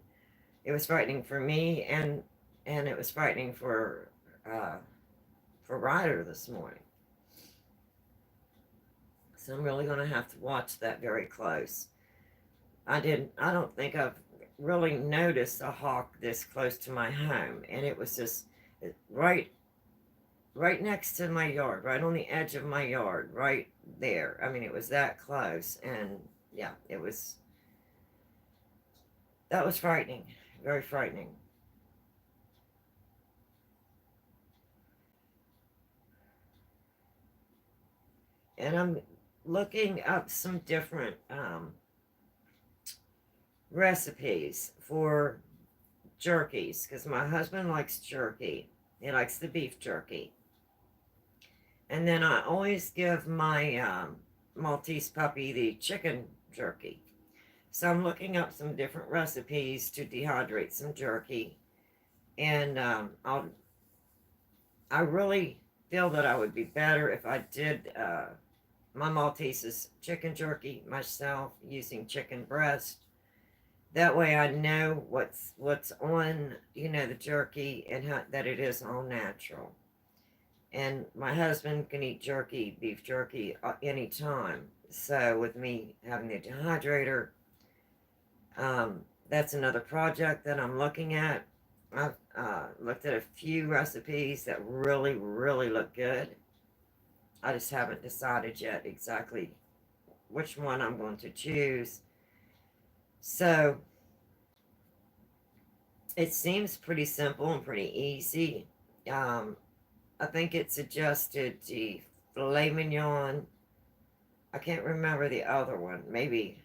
It was frightening for me, and it was frightening uh, for Ryder this morning. So I'm really going to have to watch that very close. I don't think I've really noticed a hawk this close to my home, and it was just right right next to my yard, right on the edge of my yard, right there. I mean, it was that close, and yeah, that was frightening, very frightening. And I'm looking up some different recipes for jerkies because my husband likes jerky. He likes the beef jerky. And then I always give my Maltese puppy the chicken jerky. So I'm looking up some different recipes to dehydrate some jerky. And I really feel that I would be better if I did my Maltese's chicken jerky myself using chicken breast. That way I know what's on, the jerky and that it is all natural. And my husband can eat jerky, beef jerky, anytime. So with me having the dehydrator, that's another project that I'm looking at. I've looked at a few recipes that really, really look good. I just haven't decided yet exactly which one I'm going to choose. So it seems pretty simple and pretty easy. Um, I think it suggested the filet mignon. I can't remember the other one. Maybe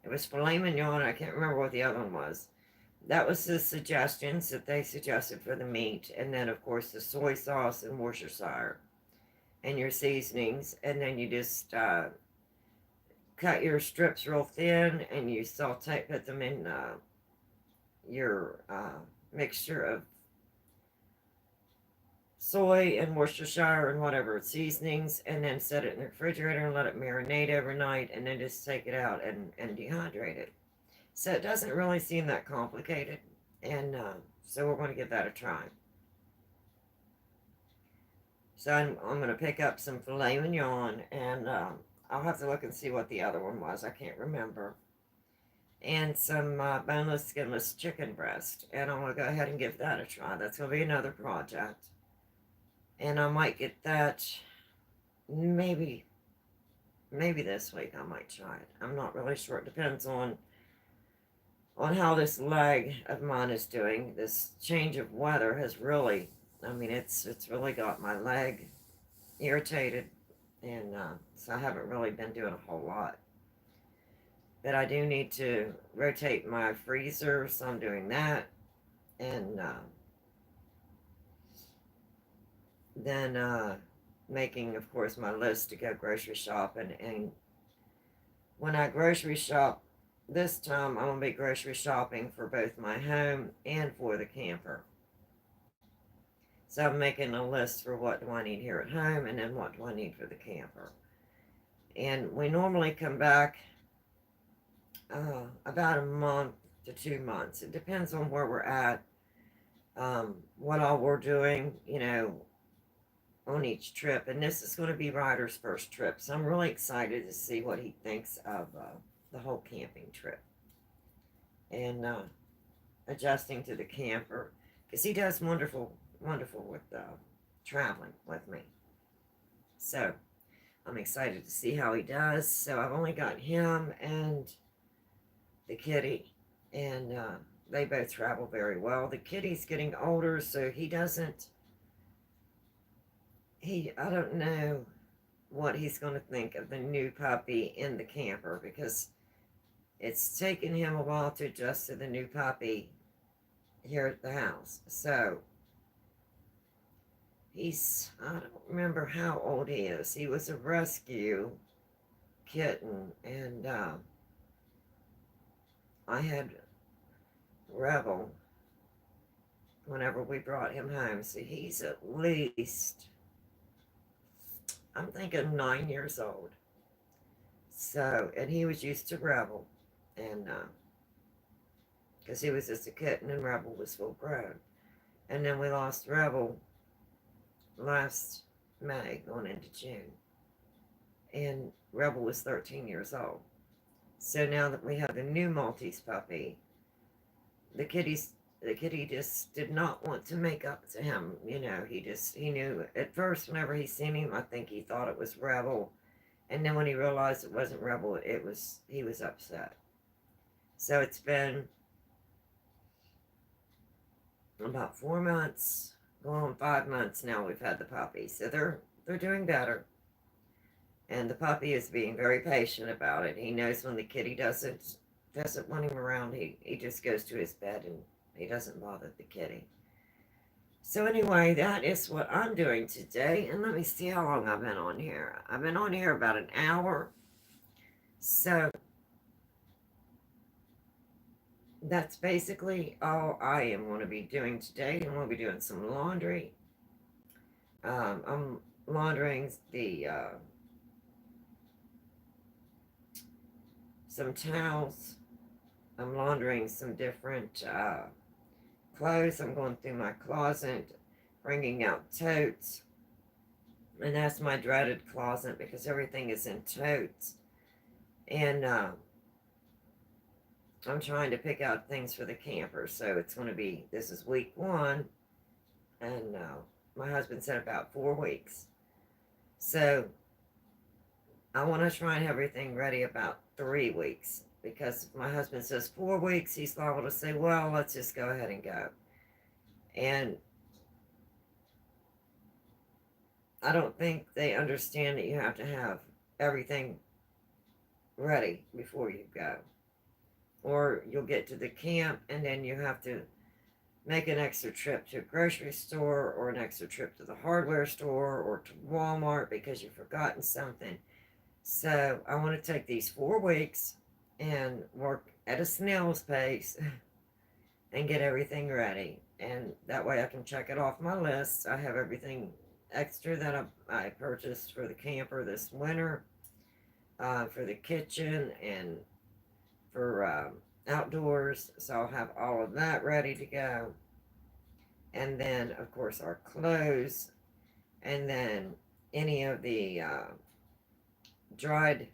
it was filet mignon. I can't remember what the other one was. That was the suggestions that they suggested for the meat. And then, of course, the soy sauce and Worcestershire and your seasonings. And then you just cut your strips real thin and you put them in your mixture of soy and Worcestershire and whatever seasonings, and then set it in the refrigerator and let it marinate overnight, and then just take it out and dehydrate it. So it doesn't really seem that complicated, and so we're going to give that a try. So I'm going to pick up some filet mignon, and I'll have to look and see what the other one was. I can't remember. And some boneless, skinless chicken breast, and I'm going to go ahead and give that a try. That's going to be another project. And I might get that maybe this week. I might try it. I'm not really sure. It depends on how this leg of mine is doing. This change of weather has really, I mean, it's really got my leg irritated, and so I haven't really been doing a whole lot. But I do need to rotate my freezer, so I'm doing that, and then making, of course, my list to go grocery shopping. And when I grocery shop this time, I'm going to be grocery shopping for both my home and for the camper. So I'm making a list for what do I need here at home and then what do I need for the camper. And we normally come back about a month to 2 months. It depends on where we're at, what all we're doing, on each trip. And this is going to be Ryder's first trip. So I'm really excited to see what he thinks of the whole camping trip. And adjusting to the camper. Because he does wonderful with traveling with me. So I'm excited to see how he does. So I've only got him and the kitty. And they both travel very well. The kitty's getting older, so he doesn't... I don't know what he's going to think of the new puppy in the camper, because it's taken him a while to adjust to the new puppy here at the house. So I don't remember how old he is. He was a rescue kitten, and I had Rebel whenever we brought him home. So he's at least, I'm thinking 9 years old. So, and he was used to Rebel. And because he was just a kitten and Rebel was full grown. And then we lost Rebel last May, going into June. And Rebel was 13 years old. So now that we have the new Maltese puppy, the kitty just did not want to make up to him. You know, he knew at first whenever he seen him, I think he thought it was Rebel. And then when he realized it wasn't Rebel, he was upset. So it's been about 4 months, going on 5 months now we've had the puppy. So they're doing better. And the puppy is being very patient about it. He knows when the kitty doesn't want him around, he just goes to his bed and he doesn't bother the kitty. So anyway, that is what I'm doing today. And let me see how long I've been on here. I've been on here about an hour. So that's basically all I am going to be doing today. I'm going to be doing some laundry. I'm laundering some towels. I'm laundering some different clothes. I'm going through my closet, bringing out totes. And that's my dreaded closet because everything is in totes. And I'm trying to pick out things for the camper. So it's going to be, this is week 1. And my husband said about 4 weeks. So I want to try and have everything ready about 3 weeks. Because if my husband says 4 weeks, he's liable to say, well, let's just go ahead and go. And I don't think they understand that you have to have everything ready before you go. Or you'll get to the camp and then you have to make an extra trip to a grocery store or an extra trip to the hardware store or to Walmart because you've forgotten something. So I want to take these 4 weeks and work at a snail's pace and get everything ready. And that way I can check it off my list. I have everything extra that I purchased for the camper this winter, for the kitchen and for outdoors. So I'll have all of that ready to go. And then, of course, our clothes. And then any of the dried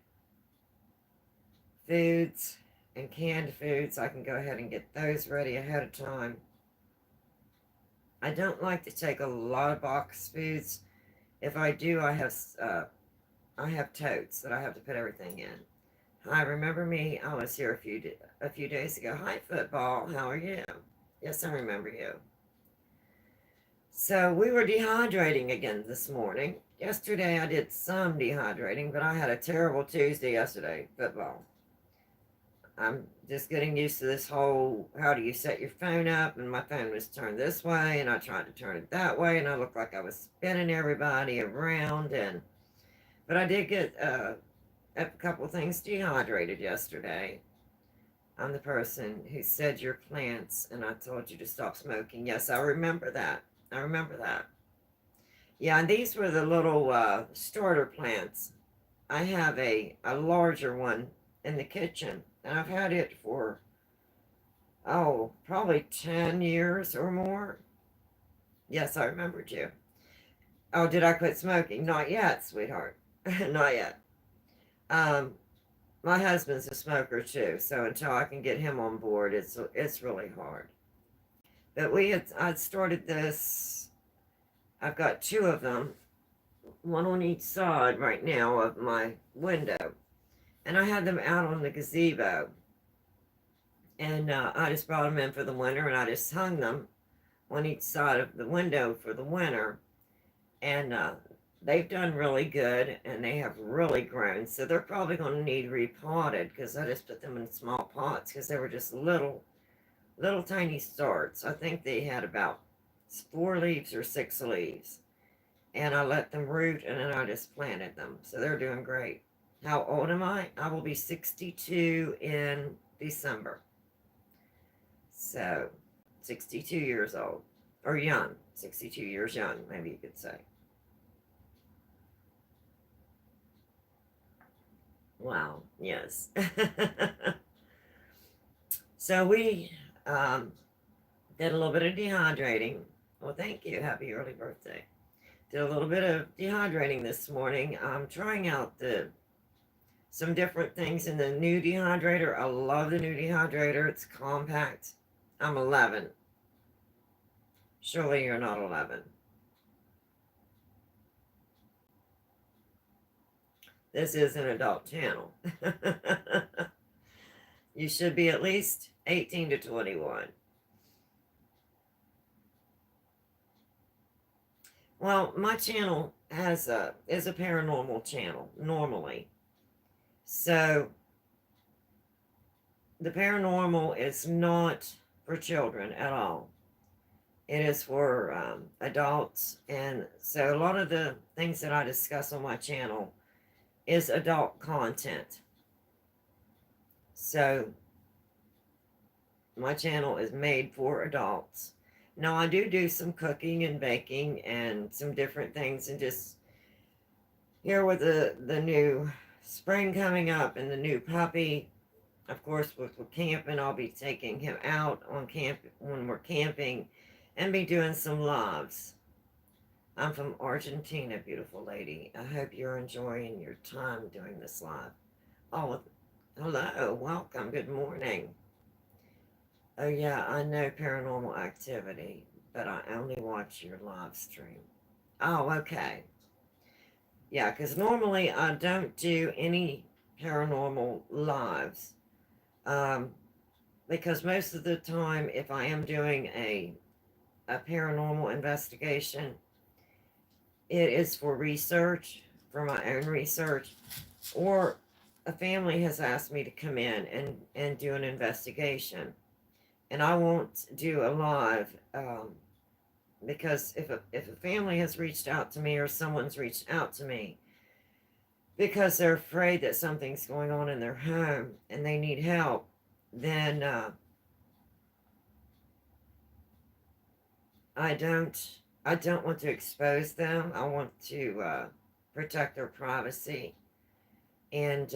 foods and canned foods, I can go ahead and get those ready ahead of time. I don't like to take a lot of box foods. If I do, I have totes that I have to put everything in. Hi, remember me? I was here a few days ago. Hi, football. How are you? Yes, I remember you. So we were dehydrating again this morning. Yesterday I did some dehydrating, but I had a terrible Tuesday yesterday, football. I'm just getting used to this whole, how do you set your phone up? And my phone was turned this way, and I tried to turn it that way, and I looked like I was spinning everybody around. But I did get a couple of things dehydrated yesterday. I'm the person who said your plants, and I told you to stop smoking. Yes, I remember that. I remember that. Yeah, and these were the little starter plants. I have a larger one in the kitchen, and I've had it for, probably 10 years or more. Yes, I remembered you. Oh, did I quit smoking? Not yet, sweetheart. Not yet. My husband's a smoker too, so until I can get him on board, it's really hard. But I'd started this. I've got 2 of them, one on each side right now of my window, and I had them out on the gazebo. And I just brought them in for the winter, and I just hung them on each side of the window for the winter. And they've done really good, and they have really grown. So they're probably going to need repotted because I just put them in small pots because they were just little tiny starts. I think they had about 4 leaves or 6 leaves. And I let them root, and then I just planted them. So they're doing great. How old am I? I will be 62 in December. So, 62 years old. Or young. 62 years young, maybe you could say. Wow, yes. So we Um, did a little bit of dehydrating. Well, thank you. Happy early birthday. Did a little bit of dehydrating this morning. I'm trying out some different things in the new dehydrator. I love the new dehydrator. It's compact. I'm 11. Surely you're not 11. This is an adult channel. You should be at least 18 to 21. Well, my channel is a paranormal channel normally. So the paranormal is not for children at all. It is for adults, and so a lot of the things that I discuss on my channel is adult content. So my channel is made for adults. Now I do some cooking and baking and some different things, and just here with the new spring coming up and the new puppy, of course with camping, I'll be taking him out on camp when we're camping and be doing some lives. I'm from Argentina, beautiful lady. I hope you're enjoying your time doing this live. Oh, hello, welcome, good morning. Oh yeah, I know Paranormal Activity, but I only watch your live stream. Oh, okay. Yeah, because normally I don't do any paranormal lives. Um, because most of the time, if I am doing a paranormal investigation, it is for research, for my own research, or a family has asked me to come in and do an investigation. And I won't do a live because if a family has reached out to me or someone's reached out to me because they're afraid that something's going on in their home and they need help, then I don't I don't want to expose them. I want to protect their privacy. And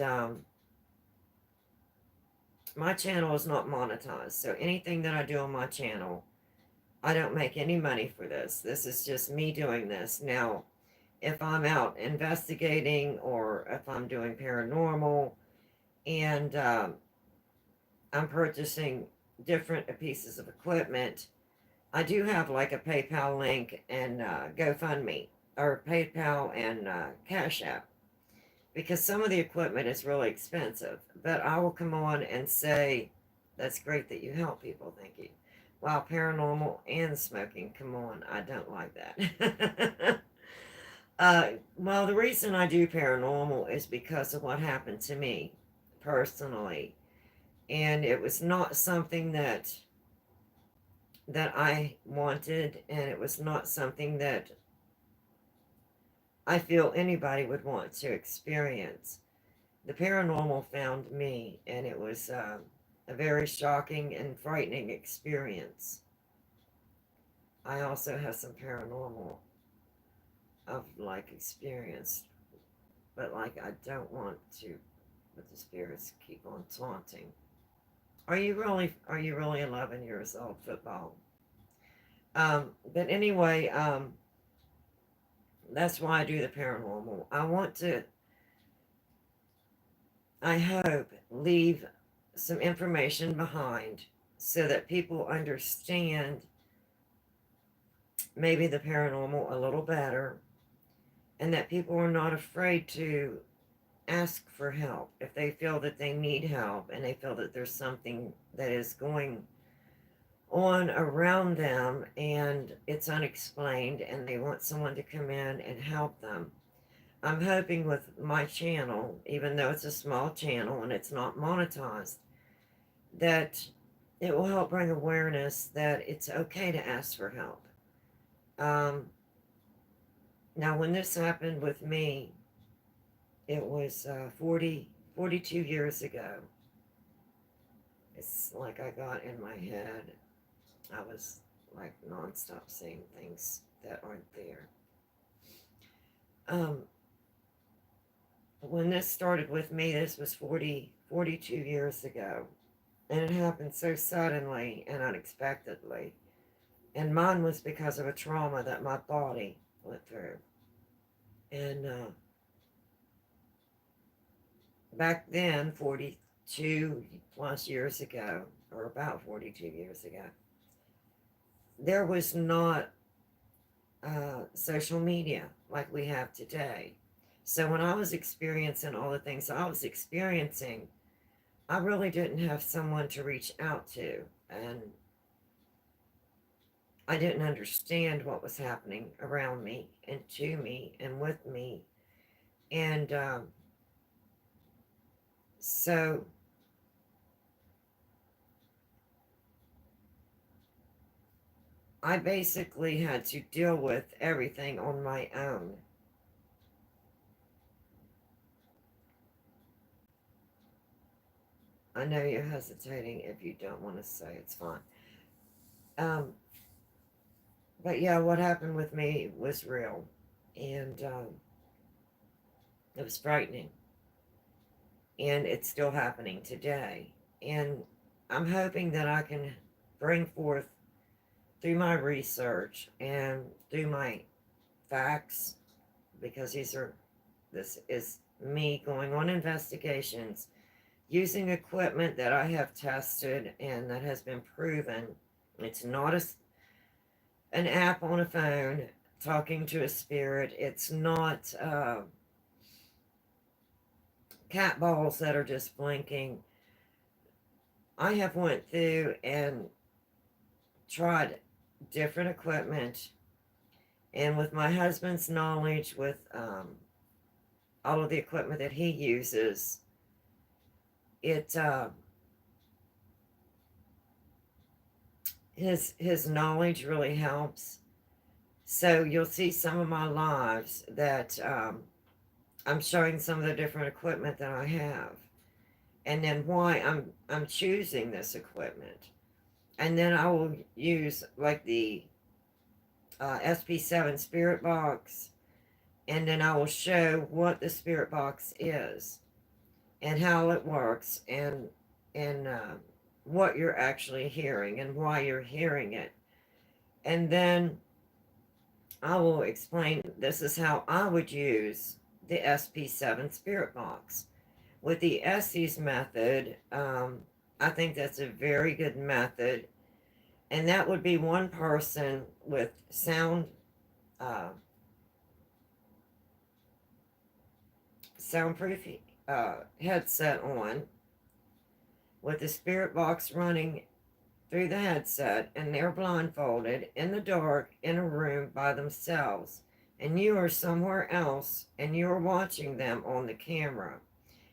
my channel is not monetized, so anything that I do on my channel, I don't make any money for this. This is just me doing this. Now, if I'm out investigating or if I'm doing paranormal and I'm purchasing different pieces of equipment, I do have like a PayPal link and GoFundMe, or PayPal and Cash App, because some of the equipment is really expensive. But I will come on and say, that's great that you help people, thank you. Wow, paranormal and smoking, come on, I don't like that. Well, the reason I do paranormal is because of what happened to me personally. And it was not something that I wanted, and it was not something that I feel anybody would want to experience. The paranormal found me, and it was a very shocking and frightening experience. I also have some paranormal of like experience, but like I don't want to, but the spirits keep on taunting. Are you really 11 years old, football? But anyway, that's why I do the paranormal. I want to, I hope, leave some information behind so that people understand maybe the paranormal a little better, and that people are not afraid to ask for help if they feel that they need help and they feel that there's something that is going on around them and it's unexplained and they want someone to come in and help them. I'm hoping with my channel, even though it's a small channel and it's not monetized, that it will help bring awareness that it's okay to ask for help. Um, Now, when this happened with me, it was 42 years ago. It's like I got in my head. I was like nonstop seeing things that aren't there. Um, when this started with me, this was 42 years ago. And it happened so suddenly and unexpectedly. And mine was because of a trauma that my body went through. And back then, 42 plus years ago, or about 42 years ago, there was not social media like we have today. So when I was experiencing all the things I was experiencing, I really didn't have someone to reach out to. And I didn't understand what was happening around me and to me and with me. And so I basically had to deal with everything on my own. I know you're hesitating. If you don't want to say, it's fine. Um, but yeah, what happened with me was real. And it was frightening. And it's still happening today. And I'm hoping that I can bring forth through my research and through my facts, because this is me going on investigations using equipment that I have tested and that has been proven. It's not an app on a phone talking to a spirit. It's not cat balls that are just blinking. I have went through and tried different equipment, and with my husband's knowledge, with all of the equipment that he uses, it his knowledge really helps. So you'll see some of my lives that I'm showing some of the different equipment that I have, and then why I'm choosing this equipment, and then I will use like the SP7 Spirit Box, and then I will show what the Spirit Box is and how it works, and what you're actually hearing and why you're hearing it, and then I will explain this is how I would use the SP7 Spirit Box. With the Essie's method, I think that's a very good method, and that would be one person with uh, soundproof headset on, with the spirit box running through the headset, and they're blindfolded in the dark in a room by themselves, and you are somewhere else and you're watching them on the camera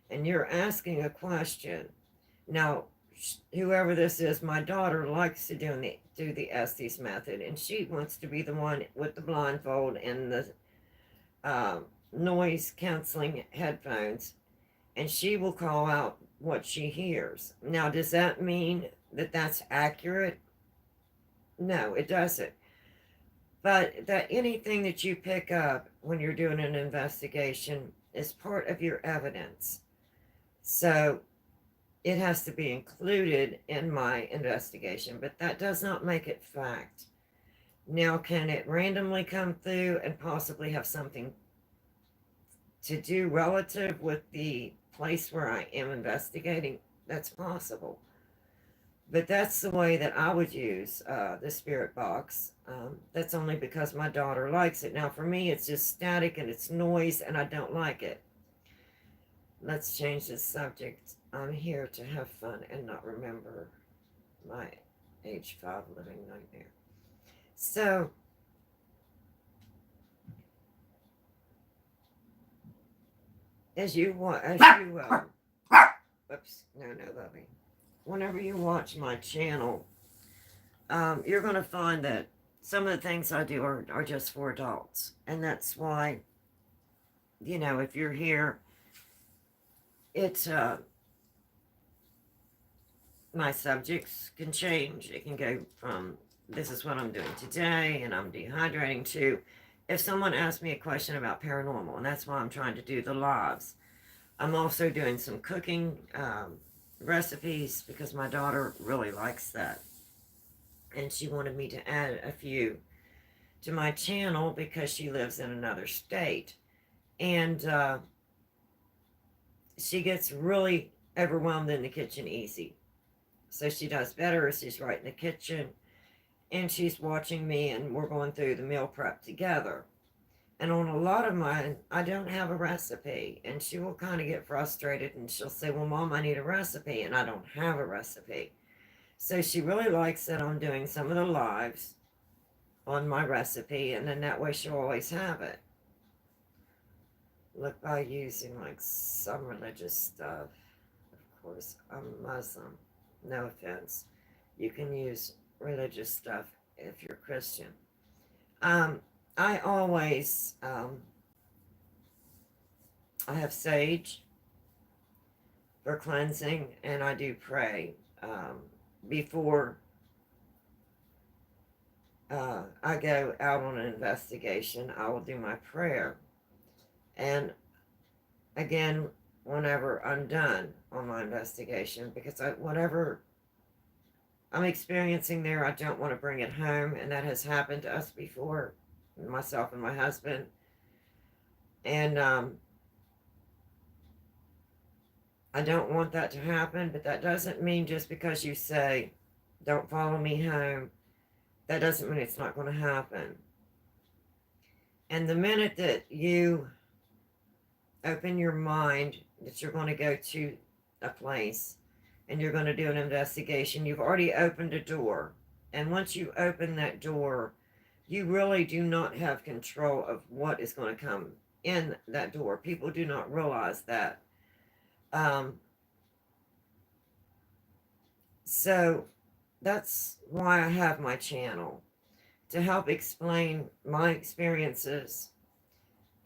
and you're asking a question. Now, whoever this is, my daughter likes to do the Estes method, and she wants to be the one with the blindfold and the noise canceling headphones, and she will call out what she hears. Now, does that mean that that's accurate? No, it doesn't. But that anything that you pick up when you're doing an investigation is part of your evidence. So it has to be included in my investigation, but that does not make it fact. Now, can it randomly come through and possibly have something to do relative with the place where I am investigating? That's possible. But that's the way that I would use the spirit box. That's only because my daughter likes it. Now, for me, it's just static and it's noise, and I don't like it. Let's change the subject. I'm here to have fun and not remember my age 5 living nightmare. So, as you oops, no, lovey. Whenever you watch my channel, you're going to find that some of the things I do are just for adults. And that's why, if you're here, it's, my subjects can change. It can go from, this is what I'm doing today, and I'm dehydrating, to, if someone asks me a question about paranormal, and that's why I'm trying to do the lives. I'm also doing some cooking, recipes because my daughter really likes that. And she wanted me to add a few to my channel because she lives in another state. And she gets really overwhelmed in the kitchen easy. So she does better if she's right in the kitchen and she's watching me and we're going through the meal prep together. And on a lot of mine, I don't have a recipe. And she will kind of get frustrated and she'll say, well, Mom, I need a recipe. And I don't have a recipe. So she really likes that I'm doing some of the lives on my recipe. And then that way she'll always have it. Look, by using like some religious stuff. Of course, I'm Muslim. No offense. You can use religious stuff if you're Christian. I always, I have sage for cleansing, and I do pray before I go out on an investigation. I will do my prayer, and again, whenever I'm done on my investigation, because whatever I'm experiencing there, I don't want to bring it home, and that has happened to us before, myself and my husband. And I don't want that to happen, but that doesn't mean just because you say, don't follow me home, that doesn't mean it's not going to happen. And the minute that you open your mind that you're going to go to a place and you're going to do an investigation, you've already opened a door. And once you open that door, you really do not have control of what is going to come in that door. People do not realize that. So that's why I have my channel, to help explain my experiences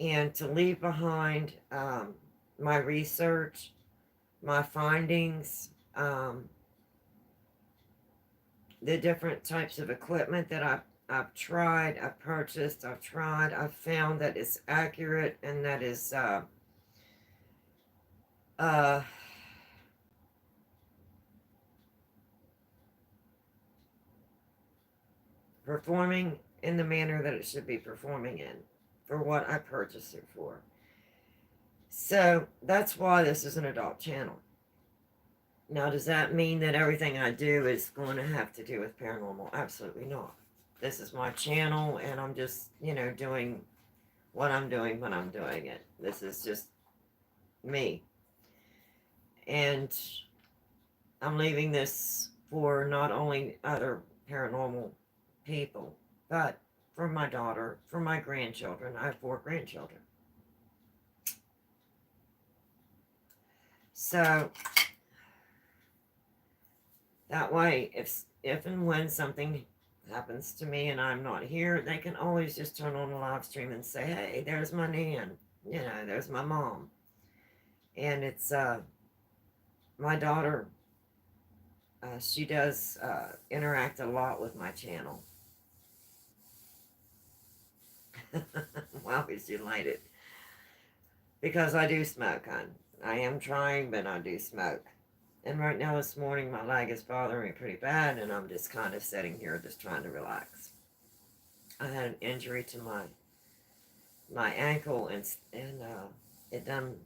and to leave behind my research, my findings, the different types of equipment that I've tried, I've purchased, I've found that it's accurate and that is performing in the manner that it should be performing in for what I purchased it for. So that's why this is an adult channel. Now, does that mean that everything I do is going to have to do with paranormal? Absolutely not. This is my channel, and I'm just, doing what I'm doing when I'm doing it. This is just me. And I'm leaving this for not only other paranormal people, but for my daughter, for my grandchildren. I have 4 grandchildren. So that way, if and when something happens to me and I'm not here, they can always just turn on the live stream and say, hey, there's my Nan, there's my mom. And it's my daughter, she does interact a lot with my channel. Wow, is delighted. Because I do smoke, I am trying, but I do smoke. And right now this morning my leg is bothering me pretty bad and I'm just kind of sitting here just trying to relax. I had an injury to my ankle and it done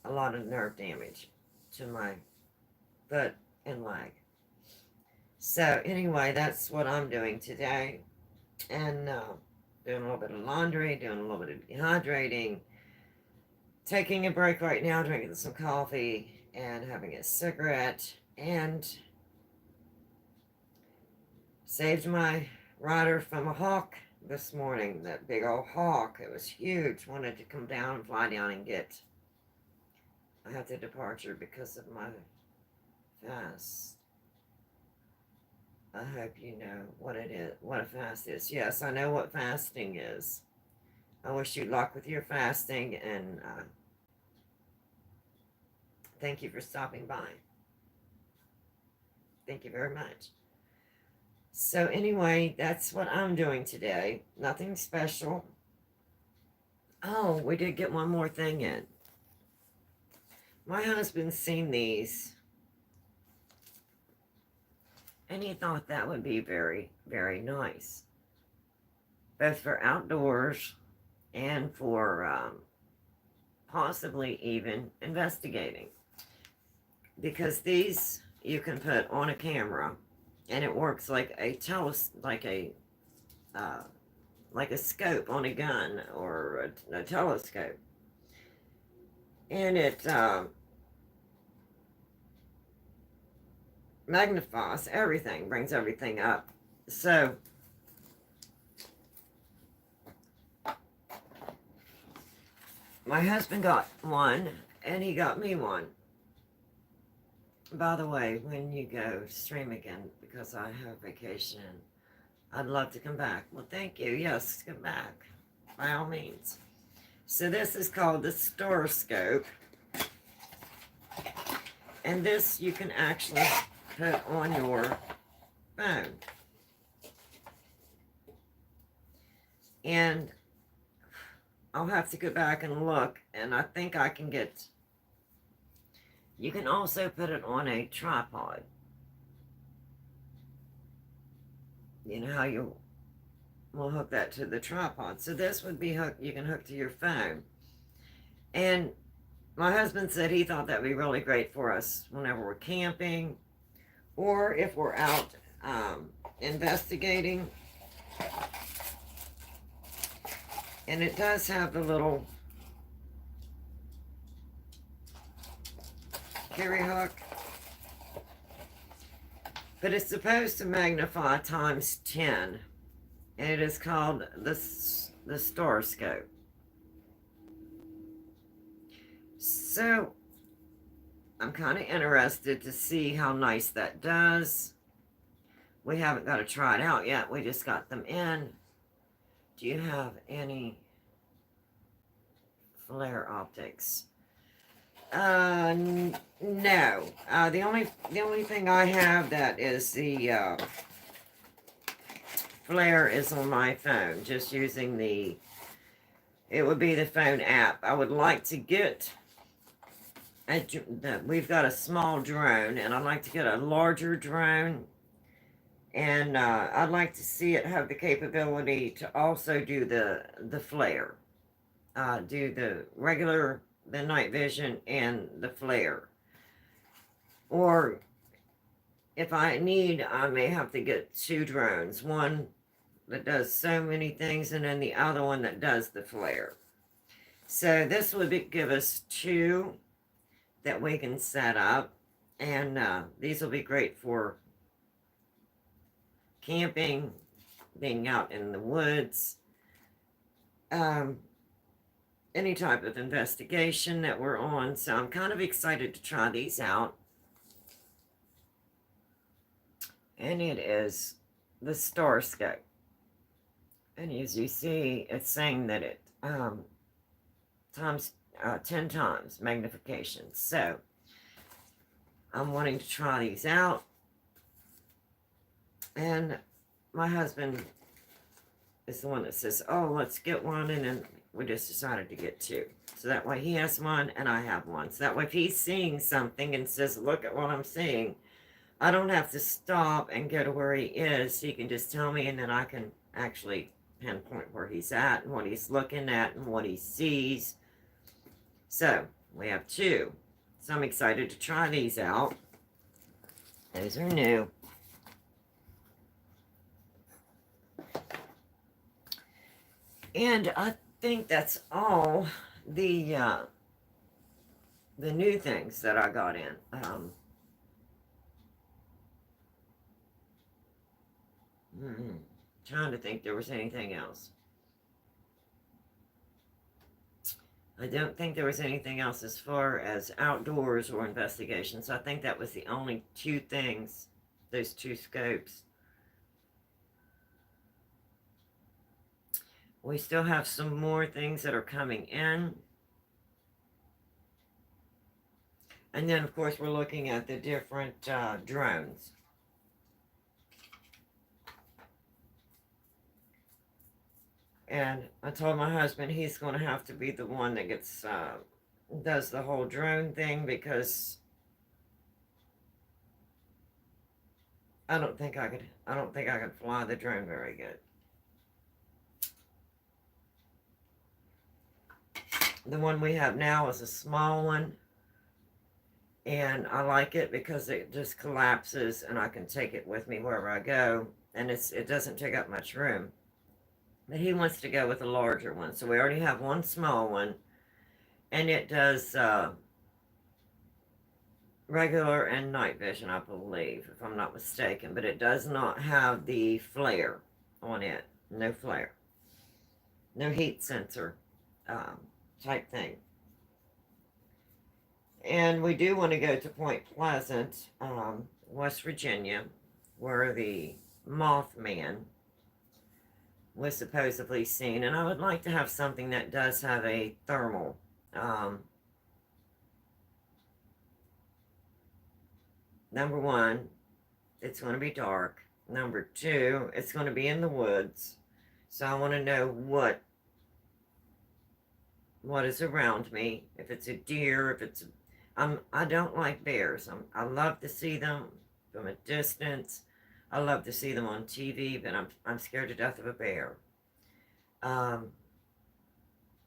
a lot of nerve damage to my foot and leg. So anyway, that's what I'm doing today. And doing a little bit of laundry, doing a little bit of dehydrating, taking a break right now, drinking some coffee, and having a cigarette, and saved my rider from a hawk this morning, that big old hawk. It was huge, wanted to come down and fly down and get. I had the departure because of my fast. I hope you know what it is, what a fast is. Yes, I know what fasting is. I wish you luck with your fasting, and thank you for stopping by. Thank you very much. So anyway, that's what I'm doing today. Nothing special. Oh, we did get one more thing in. My husband's seen these And he thought that would be very, very nice, both for outdoors and for possibly even investigating. Because these you can put on a camera, and it works like uh, like a scope on a gun or a telescope, and it magnifies everything, brings everything up. So my husband got one, and he got me one. By the way, when you go stream again, because I have vacation, I'd love to come back. Well, thank you. Yes, come back, by all means. So this is called the Star Scope, and this you can actually put on your phone. And I'll have to go back and look, and I think I can get... You can also put it on a tripod. You know how you will hook that to the tripod. So this would be hooked, you can hook to your phone. And my husband said he thought that would be really great for us whenever we're camping, or if we're out investigating. And it does have the little carry hook, but it's supposed to magnify times 10, and it is called the Star Scope. So I'm kind of interested to see how nice that does. We haven't got to try it out yet. We just got them in. Do you have any flare optics? No. The only thing I have that is the flare is on my phone, just using it would be the phone app. I would like to get we've got a small drone, and I'd like to get a larger drone, and I'd like to see it have the capability to also do the flare, do the night vision and the flare. Or if I need, I may have to get two drones, one that does so many things and then the other one that does the flare. So this would give us two that we can set up, and these will be great for camping, being out in the woods, any type of investigation that we're on. So I'm kind of excited to try these out. And it is the Star Scope. And as you see, it's saying that it times 10 times magnification. So I'm wanting to try these out. And my husband is the one that says, oh, let's get one, and then we just decided to get two. So that way he has one and I have one. So that way if he's seeing something and says, look at what I'm seeing, I don't have to stop and go to where he is. He can just tell me, and then I can actually pinpoint where he's at and what he's looking at and what he sees. So we have two. So I'm excited to try these out. Those are new. And I think that's all the new things that I got in. Trying to think there was anything else. I don't think there was anything else as far as outdoors or investigations. I think that was the only two things, those two scopes. We still have some more things that are coming in. And then, of course, we're looking at the different drones. And I told my husband he's going to have to be the one that does the whole drone thing, because I don't think I could fly the drone very good. The one we have now is a small one, and I like it because it just collapses and I can take it with me wherever I go, and it doesn't take up much room. But he wants to go with a larger one, so we already have one small one, and it does regular and night vision, I believe, if I'm not mistaken, but it does not have the flare on it. No flare. No heat sensor type thing. And we do want to go to Point Pleasant, West Virginia, where the Mothman was supposedly seen. And I would like to have something that does have a thermal. Number one, it's going to be dark. Number two, it's going to be in the woods. So I want to know what is around me. If it's a deer, if it's I don't like bears. I love to see them from a distance. I love to see them on TV, but I'm scared to death of a bear. Um,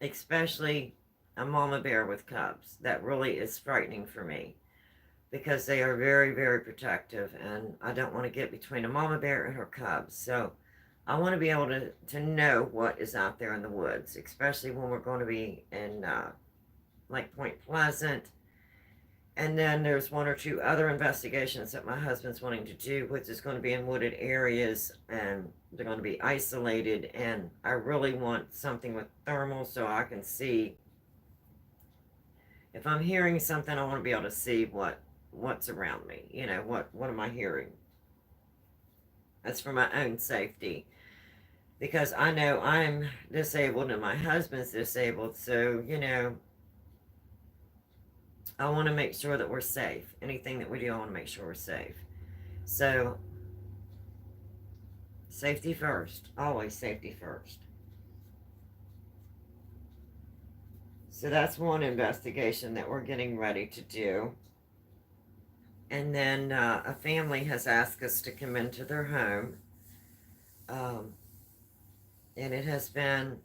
Especially a mama bear with cubs. That really is frightening for me because they are very, very protective, and I don't want to get between a mama bear and her cubs. So I want to be able to know what is out there in the woods, especially when we're going to be in like Point Pleasant. And then there's one or two other investigations that my husband's wanting to do, which is going to be in wooded areas, and they're going to be isolated. And I really want something with thermal so I can see. If I'm hearing something, I want to be able to see what's around me. You know, what am I hearing? That's for my own safety. Because I know I'm disabled and my husband's disabled, so, you know, I want to make sure that we're safe. Anything that we do, I want to make sure we're safe. So, safety first. Always safety first. So that's one investigation that we're getting ready to do. And then a family has asked us to come into their home. And it has been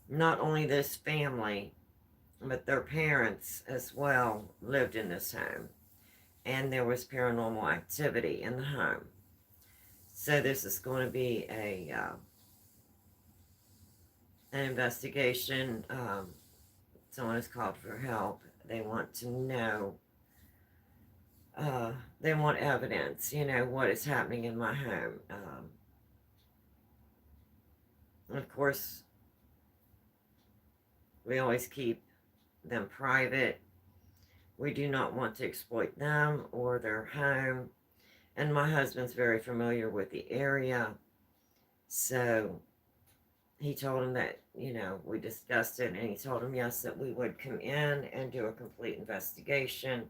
not only this family, but their parents as well lived in this home. And there was paranormal activity in the home. So this is going to be an investigation. Someone has called for help. They want to know, they want evidence, you know, what is happening in my home. Of course, we always keep them private. We do not want to exploit them or their home. And my husband's very familiar with the area. So he told him that, you know, we discussed it, and he told him, yes, that we would come in and do a complete investigation.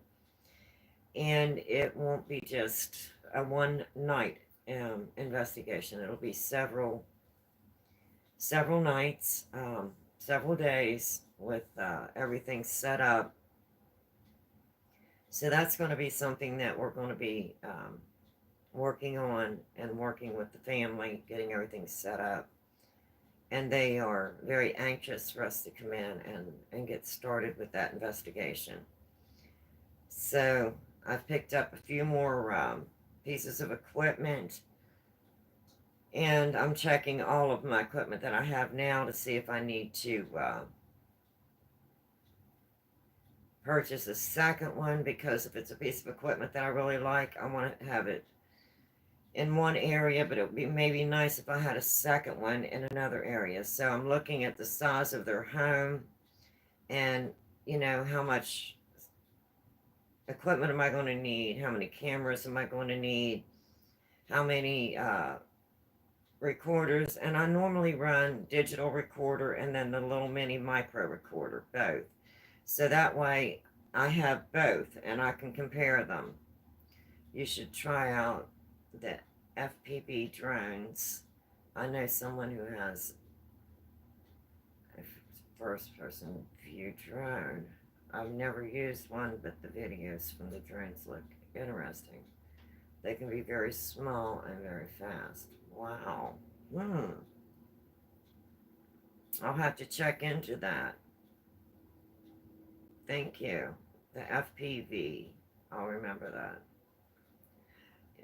And it won't be just a one night investigation. It'll be several nights, several days with everything set up. So that's going to be something that we're going to be working on and working with the family, getting everything set up. And they are very anxious for us to come in and get started with that investigation. So I've picked up a few more pieces of equipment, and I'm checking all of my equipment that I have now to see if I need to purchase a second one, because if it's a piece of equipment that I really like, I want to have it in one area, but it would be maybe nice if I had a second one in another area. So I'm looking at the size of their home and, you know, how much equipment am I going to need, how many cameras am I going to need, how many recorders. And I normally run digital recorder and then the little mini micro recorder, both. So that way I have both and I can compare them. You should try out the FPV drones. I know someone who has a first person view drone. I've never used one, but the videos from the drones look interesting. They can be very small and very fast. Wow. I'll have to check into that. Thank you. The FPV. I'll remember that.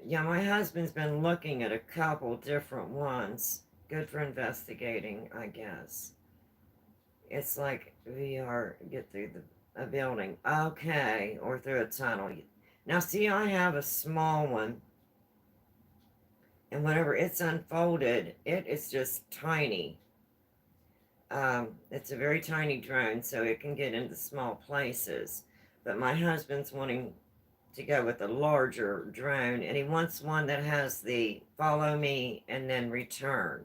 Yeah, my husband's been looking at a couple different ones. Good for investigating, I guess. It's like VR, get through a building. Okay, or through a tunnel. Now, see, I have a small one, and whenever it's unfolded, it is just tiny. It's a very tiny drone, so it can get into small places. But my husband's wanting to go with a larger drone, and he wants one that has the follow me and then return.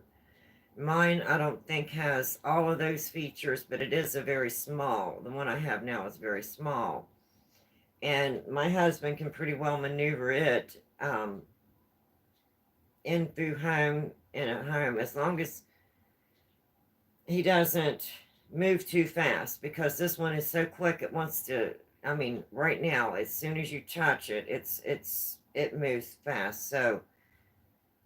Mine, I don't think, has all of those features, but it is a very small. The one I have now is very small. And my husband can pretty well maneuver it in through home, in a home, as long as he doesn't move too fast, because this one is so quick it wants to, I mean, right now, as soon as you touch it, it moves fast. So,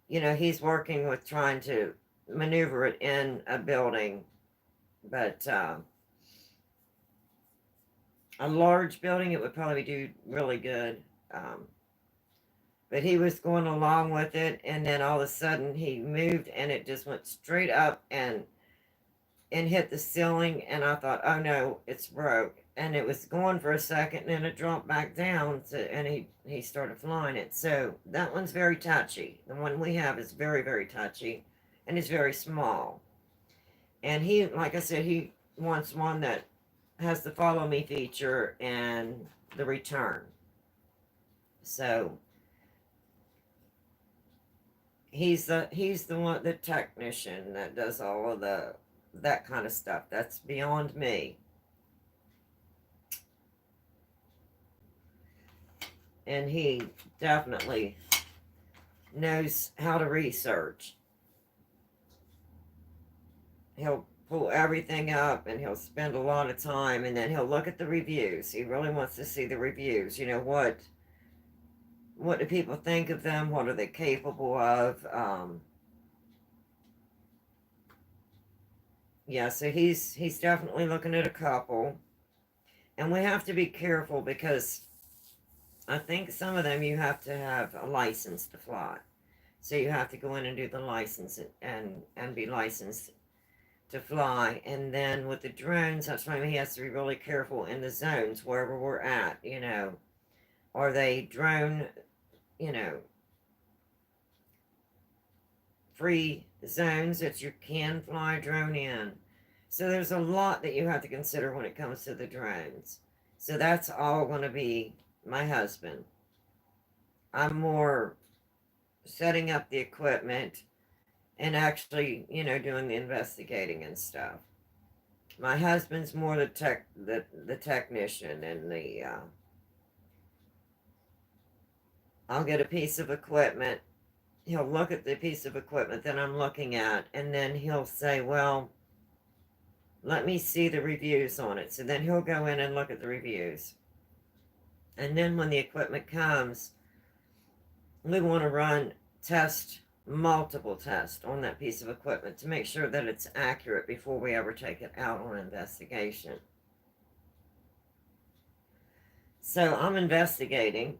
he's working with trying to maneuver it in a building, but a large building, it would probably do really good. But he was going along with it, and then all of a sudden he moved, and it just went straight up and hit the ceiling, and I thought, oh no, it's broke. And it was going for a second, and then it dropped back down, and he started flying it. So that one's very touchy. The one we have is very, very touchy, and it's very small. And he, like I said, he wants one that has the follow me feature and the return. So the technician that does all of that kind of stuff. That's beyond me. And he definitely knows how to research. He'll pull everything up, and he'll spend a lot of time, and then he'll look at the reviews. He really wants to see the reviews. What do people think of them? What are they capable of? Yeah, so he's definitely looking at a couple. And we have to be careful, because I think some of them you have to have a license to fly. So you have to go in and do the license and be licensed to fly. And then with the drones, that's why he has to be really careful in the zones wherever we're at, Are they drone, free zones that you can fly a drone in? So there's a lot that you have to consider when it comes to the drones. So that's all going to be my husband. I'm more setting up the equipment and actually, doing the investigating and stuff. My husband's more the technician, and I'll get a piece of equipment. He'll look at the piece of equipment that I'm looking at, and then he'll say, well, let me see the reviews on it. So then he'll go in and look at the reviews. And then when the equipment comes, we want to run multiple tests on that piece of equipment to make sure that it's accurate before we ever take it out on investigation. So I'm investigating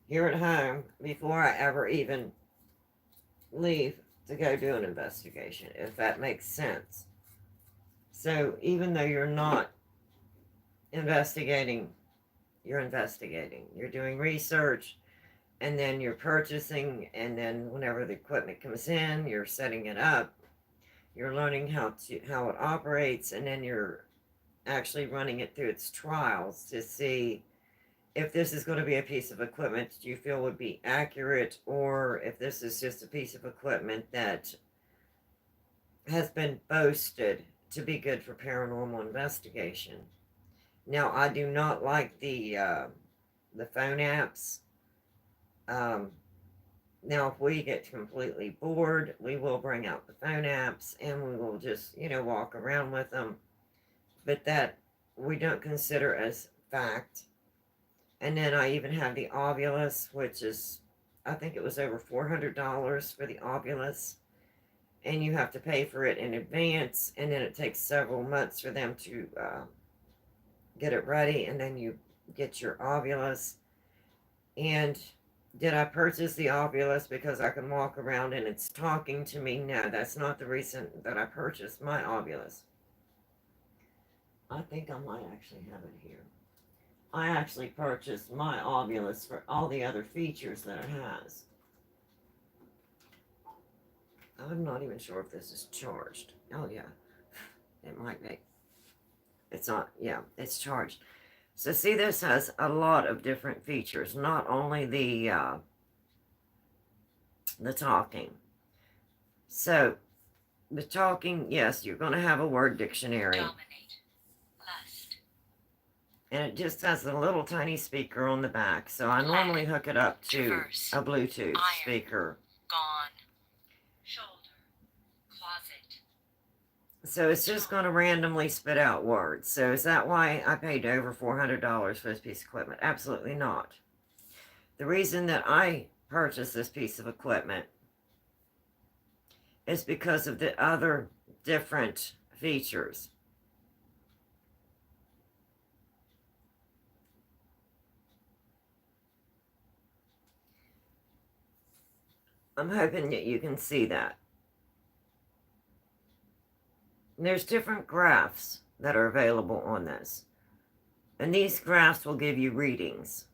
here at home before I ever even leave to go do an investigation, if that makes sense. So even though you're not investigating, you're investigating. You're doing research, and then you're purchasing, and then whenever the equipment comes in, you're setting it up. You're learning how it operates, and then you're actually running it through its trials to see if this is going to be a piece of equipment you feel would be accurate, or if this is just a piece of equipment that has been boasted to be good for paranormal investigation. Now, I do not like the phone apps. Now, if we get completely bored, we will bring out the phone apps, and we will just, walk around with them. But that we don't consider as fact. And then I even have the Ovulus, which is, I think it was over $400 for the Ovulus. And you have to pay for it in advance, and then it takes several months for them to get it ready, and then you get your Ovulus. And did I purchase the Ovulus because I can walk around and it's talking to me? No, that's not the reason that I purchased my Ovulus. I think I might actually have it here. I actually purchased my Ovulus for all the other features that it has. I'm not even sure if this is charged. Oh, yeah. It might be. It's not, yeah, it's charged. So see, this has a lot of different features. Not only the talking. So, the talking, yes, you're going to have a word dictionary. Dominate. Lust. And it just has a little tiny speaker on the back. So I normally hook it up to Traverse. A Bluetooth Iron. Speaker. Gone. Shoulder. Closet. So it's just going to randomly spit out words. So is that why I paid over $400 for this piece of equipment? Absolutely not. The reason that I purchased this piece of equipment is because of the other different features. I'm hoping that you can see that. There's different graphs that are available on this. And these graphs will give you readings.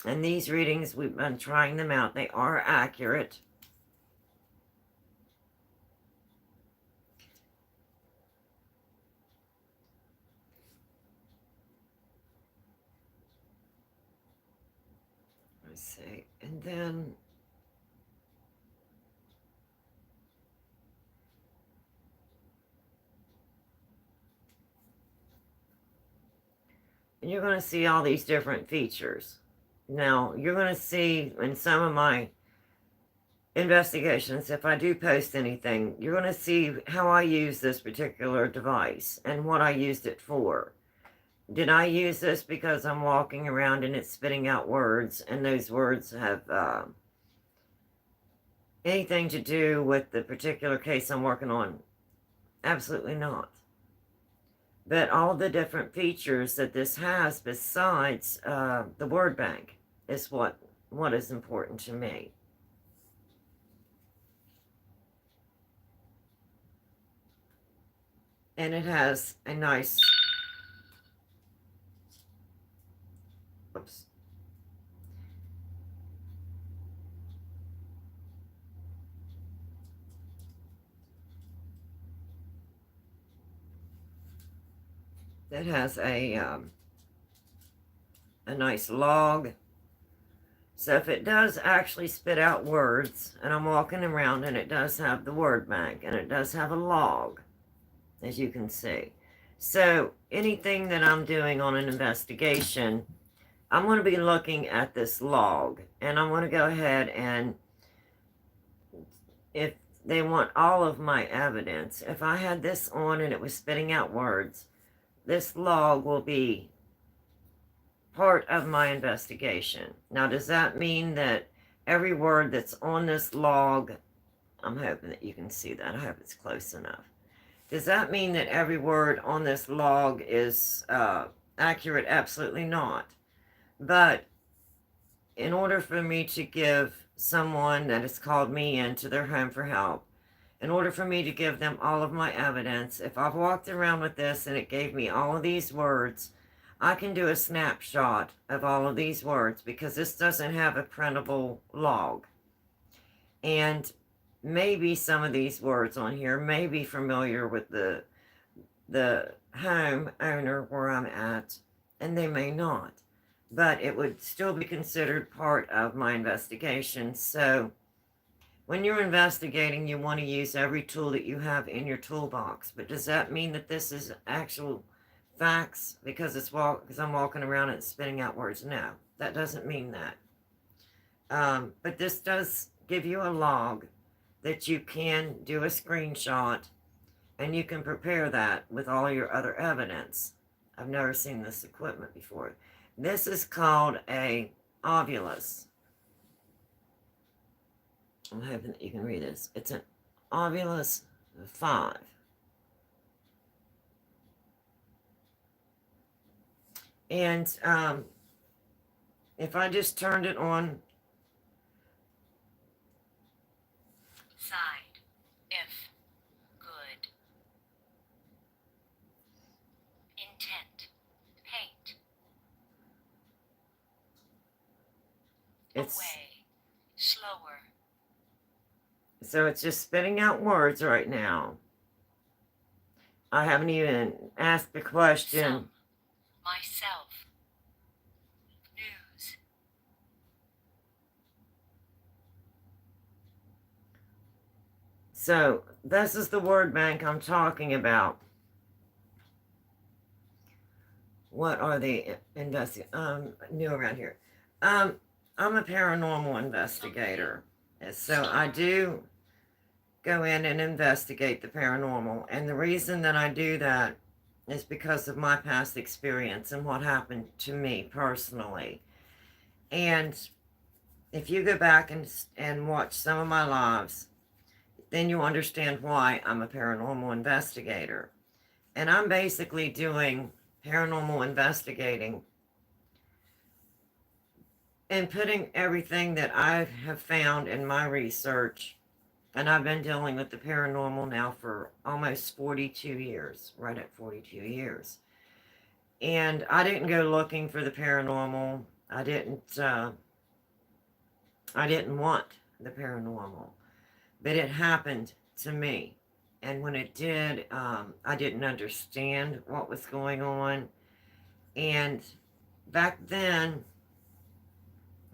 And these readings, we've been trying them out. They are accurate. Let's see. And then and you're going to see all these different features. Now, you're going to see in some of my investigations, if I do post anything, you're going to see how I use this particular device and what I used it for. Did I use this because I'm walking around and it's spitting out words, and those words have anything to do with the particular case I'm working on? Absolutely not. But all the different features that this has besides the word bank is what is important to me. And it has a nice, oops. It has a nice log. So if it does actually spit out words, and I'm walking around and it does have the word bank, and it does have a log, as you can see. So anything that I'm doing on an investigation, I'm going to be looking at this log, and I'm going to go ahead and, if they want all of my evidence, if I had this on and it was spitting out words, this log will be part of my investigation. Now, does that mean that every word that's on this log, I'm hoping that you can see that. I hope it's close enough. Does that mean that every word on this log is accurate? Absolutely not. But in order for me to give someone that has called me into their home for help, in order for me to give them all of my evidence, if I've walked around with this and it gave me all of these words, I can do a snapshot of all of these words, because this doesn't have a printable log. And maybe some of these words on here may be familiar with the home owner where I'm at, and they may not. But it would still be considered part of my investigation. So when you're investigating, you want to use every tool that you have in your toolbox. But does that mean that this is actual facts because I'm walking around and spitting out words? No, that doesn't mean that. But this does give you a log that you can do a screenshot, and you can prepare that with all your other evidence. I've never seen this equipment before. This is called a ovulus. I'm hoping that you can read this. It's an ovulus 5. And if I just turned it on. Side. If. Good. Intent. Paint. It's, away. Slower. so it's just spitting out words right now. I haven't even asked the question. Some. Myself. News. So this is the word bank I'm talking about. What are the new around here? I'm a paranormal investigator. So I do go in and investigate the paranormal. And the reason that I do that is because of my past experience and what happened to me personally. And if you go back and watch some of my lives, then you'll understand why I'm a paranormal investigator. And I'm basically doing paranormal investigating and putting everything that I have found in my research, and I've been dealing with the paranormal now for almost 42 years, right at 42 years. And I didn't go looking for the paranormal. I didn't want the paranormal, but it happened to me. And when it did, I didn't understand what was going on. And back then,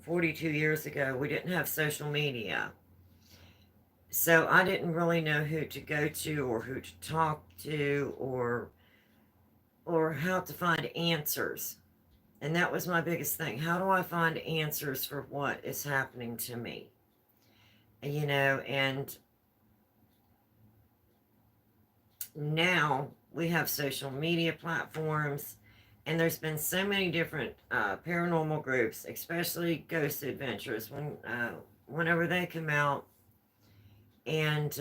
42 years ago, we didn't have social media. So I didn't really know who to go to or who to talk to or how to find answers. And that was my biggest thing. How do I find answers for what is happening to me? You know, and now we have social media platforms, and there's been so many different paranormal groups, especially Ghost Adventures, whenever they come out, and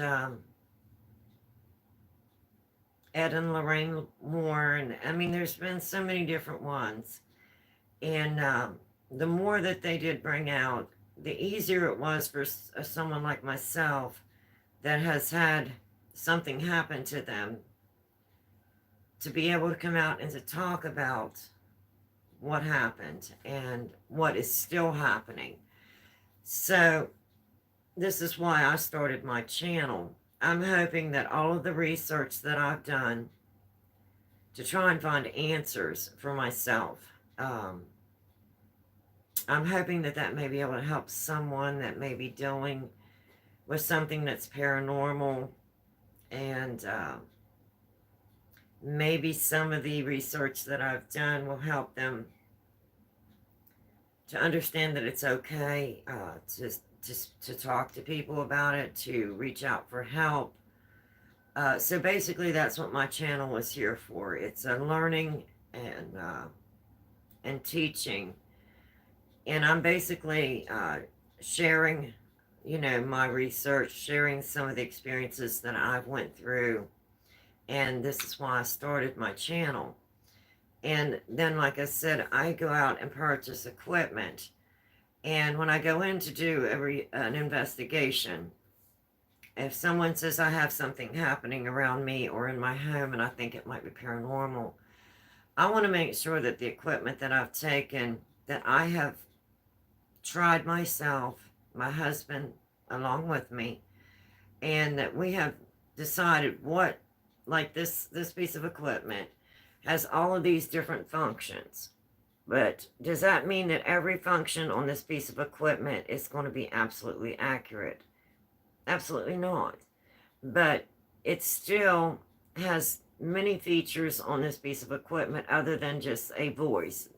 Ed and Lorraine Warren. I mean, there's been so many different ones, and the more that they did bring out, the easier it was for someone like myself that has had something happen to them to be able to come out and to talk about what happened and what is still happening. So this is why I started my channel. I'm hoping that all of the research that I've done to try and find answers for myself, I'm hoping that that may be able to help someone that may be dealing with something that's paranormal, and maybe some of the research that I've done will help them to understand that it's okay to talk to people about it, to reach out for help. So basically, that's what my channel was here for. It's a learning and teaching, and I'm basically sharing, you know, my research, sharing some of the experiences that I've went through, and this is why I started my channel. And then, like I said, I go out and purchase equipment. And when I go in to do an investigation, if someone says I have something happening around me or in my home and I think it might be paranormal, I want to make sure that the equipment that I've taken, that I have tried myself, my husband along with me, and that we have decided what, like this piece of equipment has all of these different functions. But does that mean that every function on this piece of equipment is going to be absolutely accurate? Absolutely not. But it still has many features on this piece of equipment other than just a voice.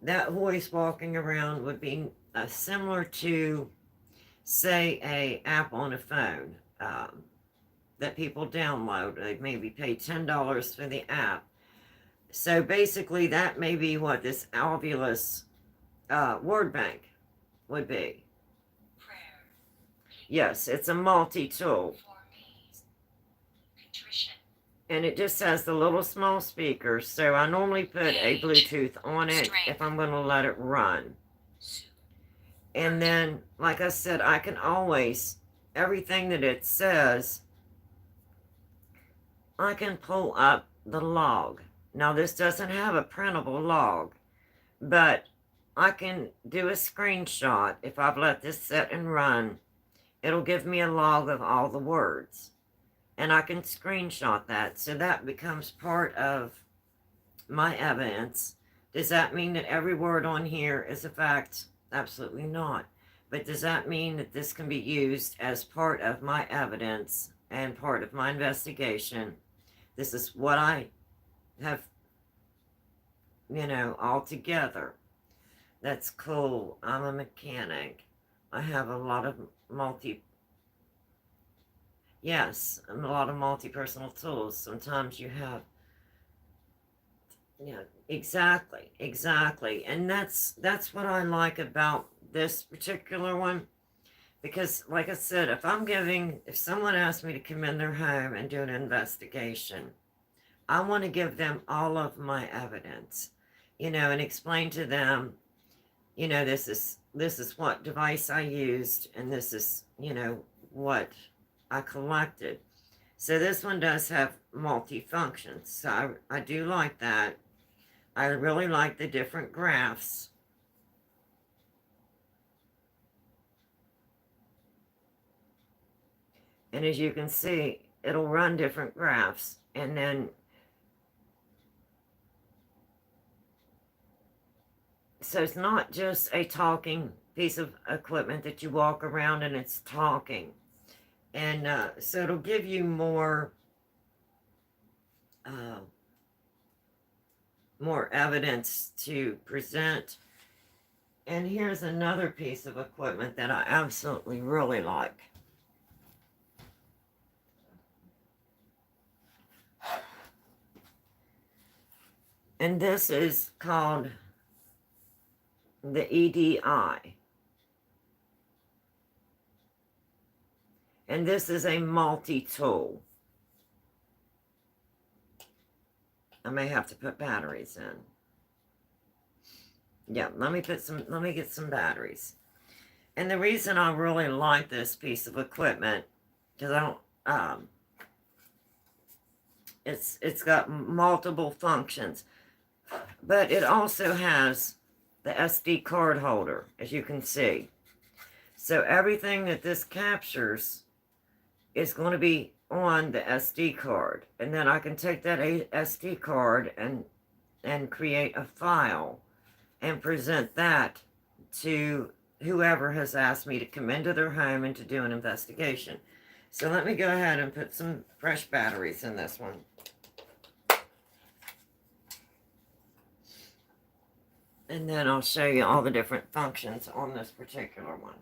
That voice walking around would be similar to, say, a app on a phone that people download. They maybe pay $10 for the app. So basically, that may be what this alveolus word bank would be. prayer, Yes, it's a multi-tool. for me, contrition, And it just has the little small speakers, so I normally put a Page. Bluetooth on it Strength. if I'm going to let it run. soothe, And then, like I said, I can always, everything that it says, I can pull up the log. Now, this doesn't have a printable log, but I can do a screenshot. If I've let this sit and run, it'll give me a log of all the words. And I can screenshot that, so that becomes part of my evidence. Does that mean that every word on here is a fact? Absolutely not. But does that mean that this can be used as part of my evidence and part of my investigation? This is what I have, all together. That's cool. I'm a mechanic. I have a lot of multi-personal tools. Sometimes you have, exactly. And that's what I like about this particular one. Because, like I said, if someone asks me to come in their home and do an investigation, I want to give them all of my evidence, and explain to them, this is what device I used, and this is, what I collected. So this one does have multi-functions. So I do like that. I really like the different graphs. And as you can see, it'll run different graphs. And then, so it's not just a talking piece of equipment that you walk around and it's talking. And so it'll give you uh, more evidence to present. And here's another piece of equipment that I absolutely really like. And this is called the EDI. And this is a multi-tool. I may have to put batteries in. Yeah, let me get some batteries. And the reason I really like this piece of equipment, because I don't, it's got multiple functions, but it also has the SD card holder, as you can see. So everything that this captures is going to be on the SD card, and then I can take that SD card and create a file and present that to whoever has asked me to come into their home and to do an investigation. So let me go ahead and put some fresh batteries in this one. And then I'll show you all the different functions on this particular one.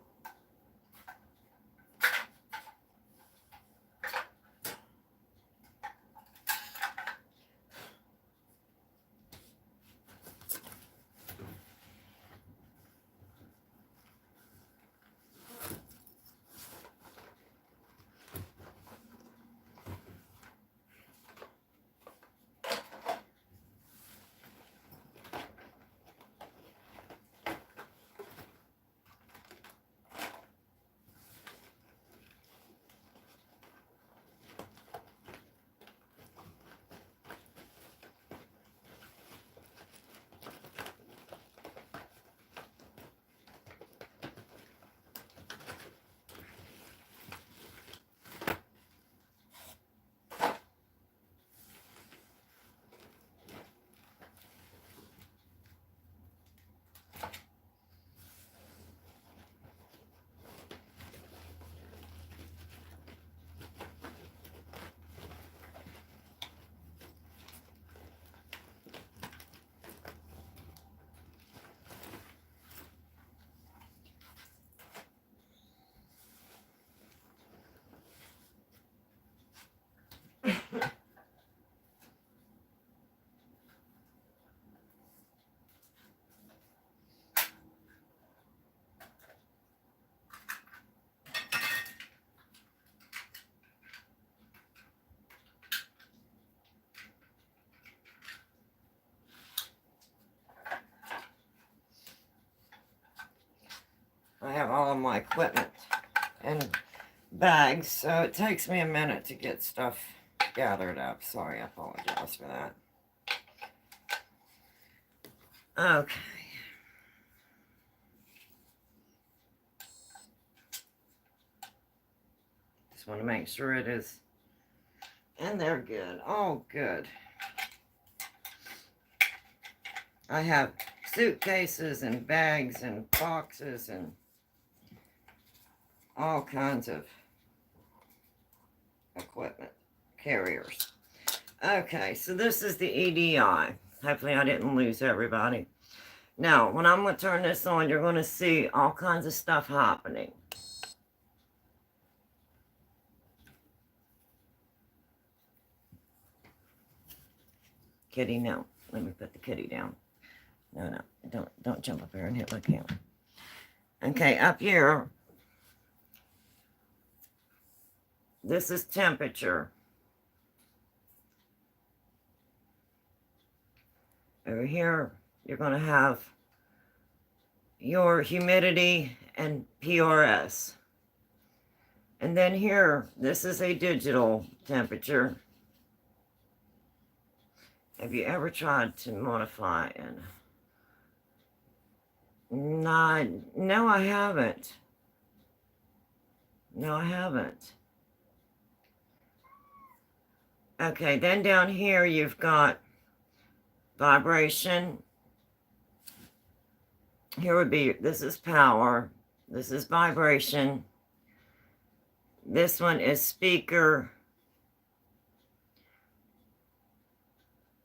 I have all of my equipment in bags, so it takes me a minute to get stuff gathered up. Sorry, I apologize for that. Okay. Just want to make sure it is. And they're good. Oh, good. I have suitcases and bags and boxes and all kinds of equipment carriers. Okay, so this is the EDI. Hopefully I didn't lose everybody. Now, when I'm going to turn this on, you're going to see all kinds of stuff happening. Kitty, no. Let me put the kitty down. No, don't jump up here and hit my camera. Okay, up here, this is temperature. Over here, you're going to have your humidity and PRS. And then here, this is a digital temperature. Have you ever tried to modify it? No, I haven't. No, I haven't. Okay, then down here you've got vibration. Here would be, this is power. This is vibration. This one is speaker.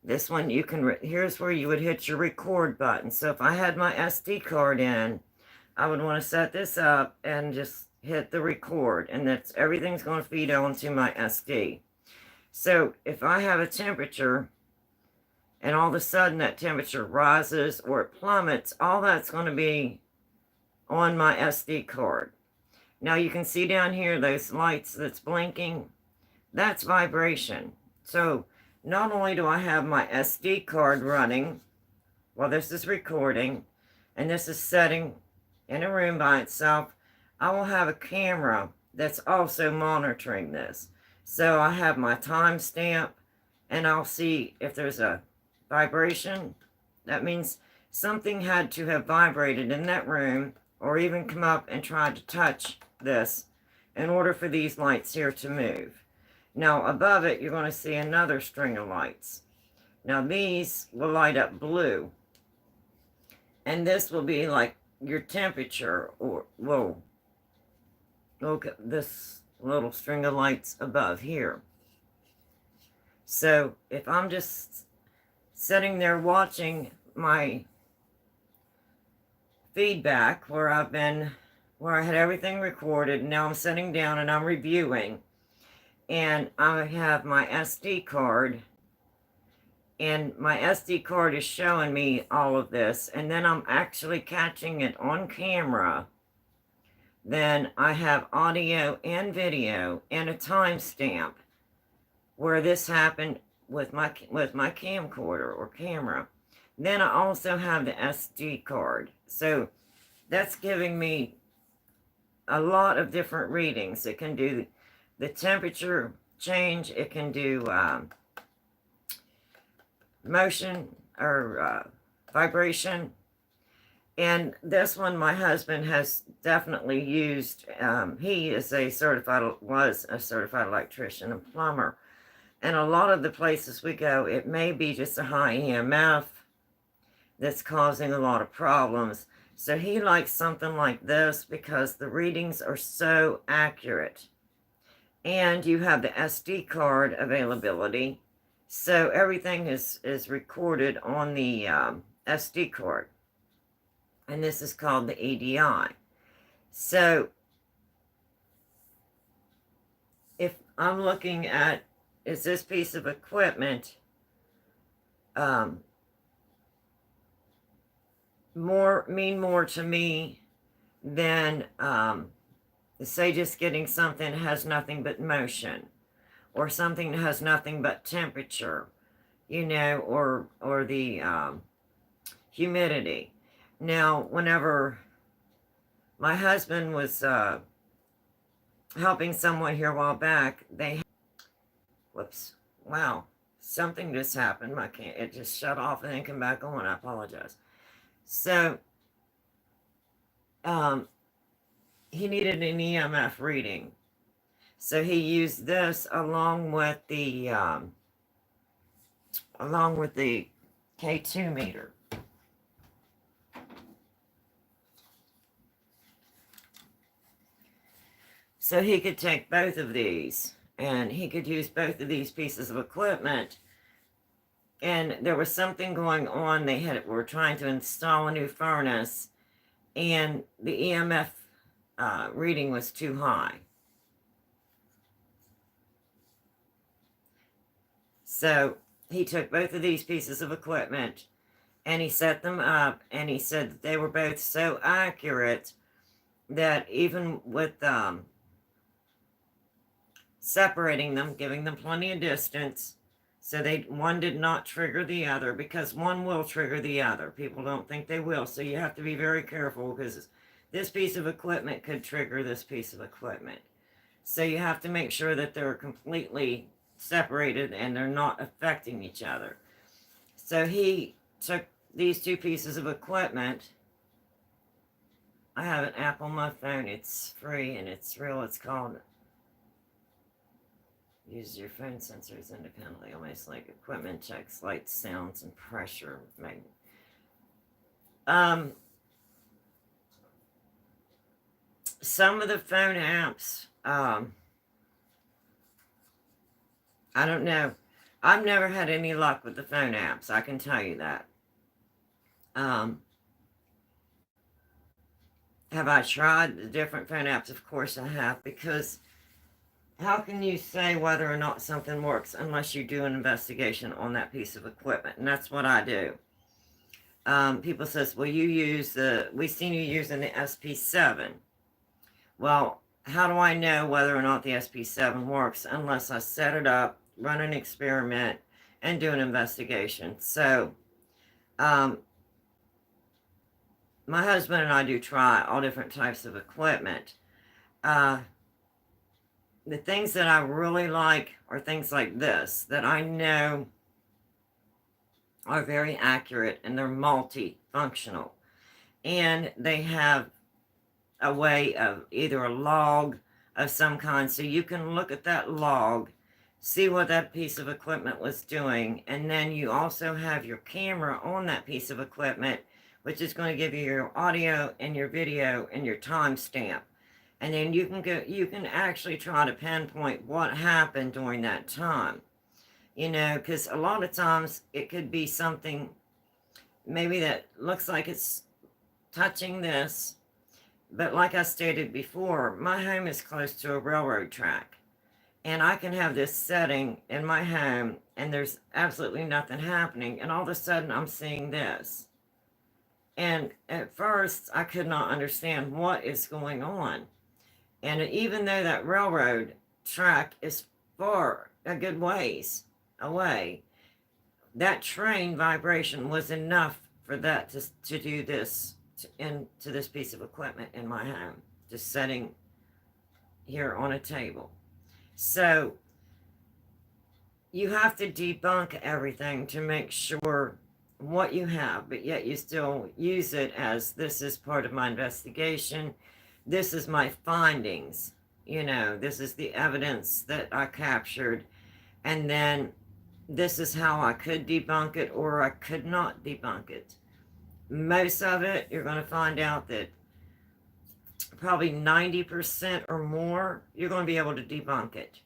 This one you can, here's where you would hit your record button. So if I had my SD card in, I would want to set this up and just hit the record. And that's, everything's going to feed onto my SD. So if I have a temperature and all of a sudden that temperature rises or it plummets, all that's going to be on my SD card. Now you can see down here those lights that's blinking. That's vibration. So not only do I have my SD card running while this is recording, and this is setting in a room by itself, I will have a camera that's also monitoring this. So I have my timestamp, and I'll see if there's a vibration. That means something had to have vibrated in that room, or even come up and tried to touch this in order for these lights here to move. Now above it, you're going to see another string of lights. Now these will light up blue. And this will be like your temperature, or, whoa, look at this little string of lights above here. So if I'm just sitting there watching my feedback where I had everything recorded, and now I'm sitting down and I'm reviewing, and I have my SD card, and my SD card is showing me all of this, and then I'm actually catching it on camera. Then I have audio and video and a timestamp where this happened with my camcorder or camera. Then I also have the SD card. So that's giving me a lot of different readings. It can do the temperature change. It can do motion or vibration. And this one my husband has definitely used. He is was a certified electrician and plumber. And a lot of the places we go, it may be just a high EMF that's causing a lot of problems. So he likes something like this because the readings are so accurate. And you have the SD card availability. So everything is recorded on the SD card. And this is called the EDI. So if I'm looking at, is this piece of equipment more to me than say just getting something that has nothing but motion, or something that has nothing but temperature, you know, or the humidity. Now, whenever My husband was helping someone here a while back. Whoops, wow, something just happened. It just shut off and then come back on. I apologize. So, um, he needed an EMF reading. So he used this along with the K2 meter. So he could take both of these and he could use both of these pieces of equipment. And there was something going on. Were trying to install a new furnace, and the EMF reading was too high. So he took both of these pieces of equipment and he set them up, and he said that they were both so accurate that even with separating them, giving them plenty of distance, so one did not trigger the other, because one will trigger the other. People don't think they will, so you have to be very careful, because this piece of equipment could trigger this piece of equipment. So you have to make sure that they're completely separated and they're not affecting each other. So he took these two pieces of equipment. I have an app on my phone. It's free and it's real. It's called Use Your Phone Sensors Independently. Almost like equipment checks light, sounds, and pressure. Some of the phone apps, I don't know. I've never had any luck with the phone apps. I can tell you that. Have I tried the different phone apps? Of course I have, because how can you say whether or not something works unless you do an investigation on that piece of equipment? And that's what I do. People says, well, we seen you using the SP7. Well, how do I know whether or not the SP7 works unless I set it up, run an experiment, and do an investigation? So, my husband and I do try all different types of equipment. The things that I really like are things like this, that I know are very accurate and they're multifunctional. And they have a way of either a log of some kind, so you can look at that log, see what that piece of equipment was doing, and then you also have your camera on that piece of equipment, which is going to give you your audio and your video and your timestamp. And then you can actually try to pinpoint what happened during that time. Because a lot of times it could be something maybe that looks like it's touching this. But like I stated before, my home is close to a railroad track. And I can have this setting in my home and there's absolutely nothing happening. And all of a sudden I'm seeing this. And at first I could not understand what is going on. And even though that railroad track is far a good ways away, that train vibration was enough for that to do this into this piece of equipment in my home, just sitting here on a table. So you have to debunk everything to make sure what you have, but yet you still use it as, this is part of my investigation, this is my findings, this is the evidence that I captured, and then this is how I could debunk it or I could not debunk it. Most of it, you're going to find out that probably 90% or more, you're going to be able to debunk it.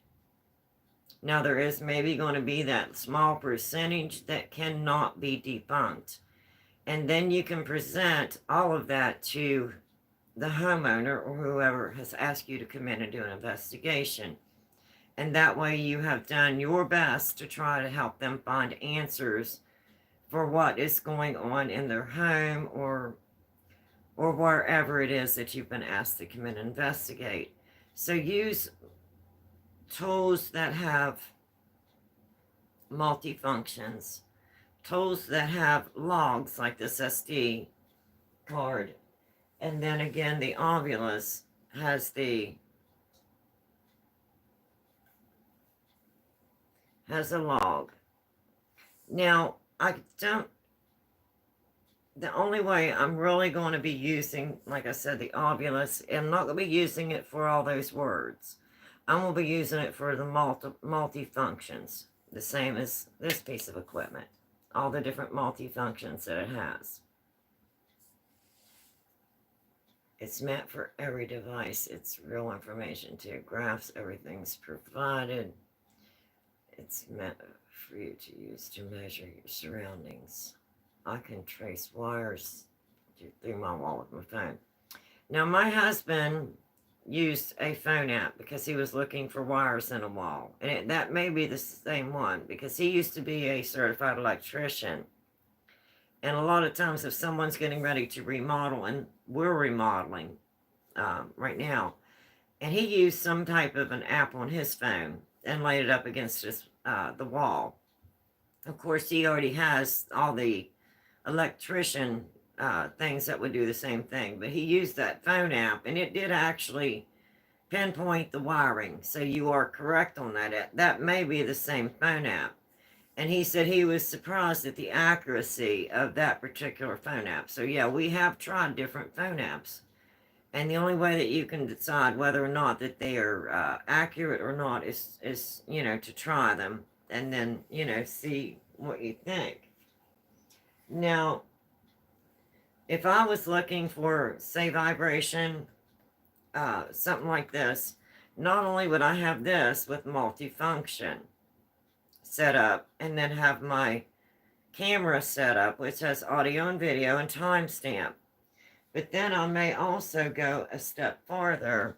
Now, there is maybe going to be that small percentage that cannot be debunked. And then you can present all of that to the homeowner or whoever has asked you to come in and do an investigation. And that way you have done your best to try to help them find answers for what is going on in their home or wherever it is that you've been asked to come in and investigate. So use tools that have multifunctions, tools that have logs like this SD card, And then again, the Ovilus has a log. Now, the only way I'm really going to be using, like I said, the Ovilus, I'm not going to be using it for all those words. I'm going to be using it for the multi-functions, the same as this piece of equipment, all the different multi-functions that it has. It's meant for every device. It's real information too. Graphs, everything's provided. It's meant for you to use to measure your surroundings. I can trace wires through my wall with my phone. Now, my husband used a phone app because he was looking for wires in a wall. And that may be the same one because he used to be a certified electrician. And a lot of times if someone's getting ready to remodel, and we're remodeling right now, and he used some type of an app on his phone and laid it up against the wall. Of course, he already has all the electrician things that would do the same thing, but he used that phone app, and it did actually pinpoint the wiring. So you are correct on that. That may be the same phone app. And he said he was surprised at the accuracy of that particular phone app. So yeah, we have tried different phone apps. And the only way that you can decide whether or not that they are accurate or not is, to try them and then, see what you think. Now, if I was looking for, say, vibration, something like this, not only would I have this with multifunction set up and then have my camera set up, which has audio and video and timestamp. But then I may also go a step farther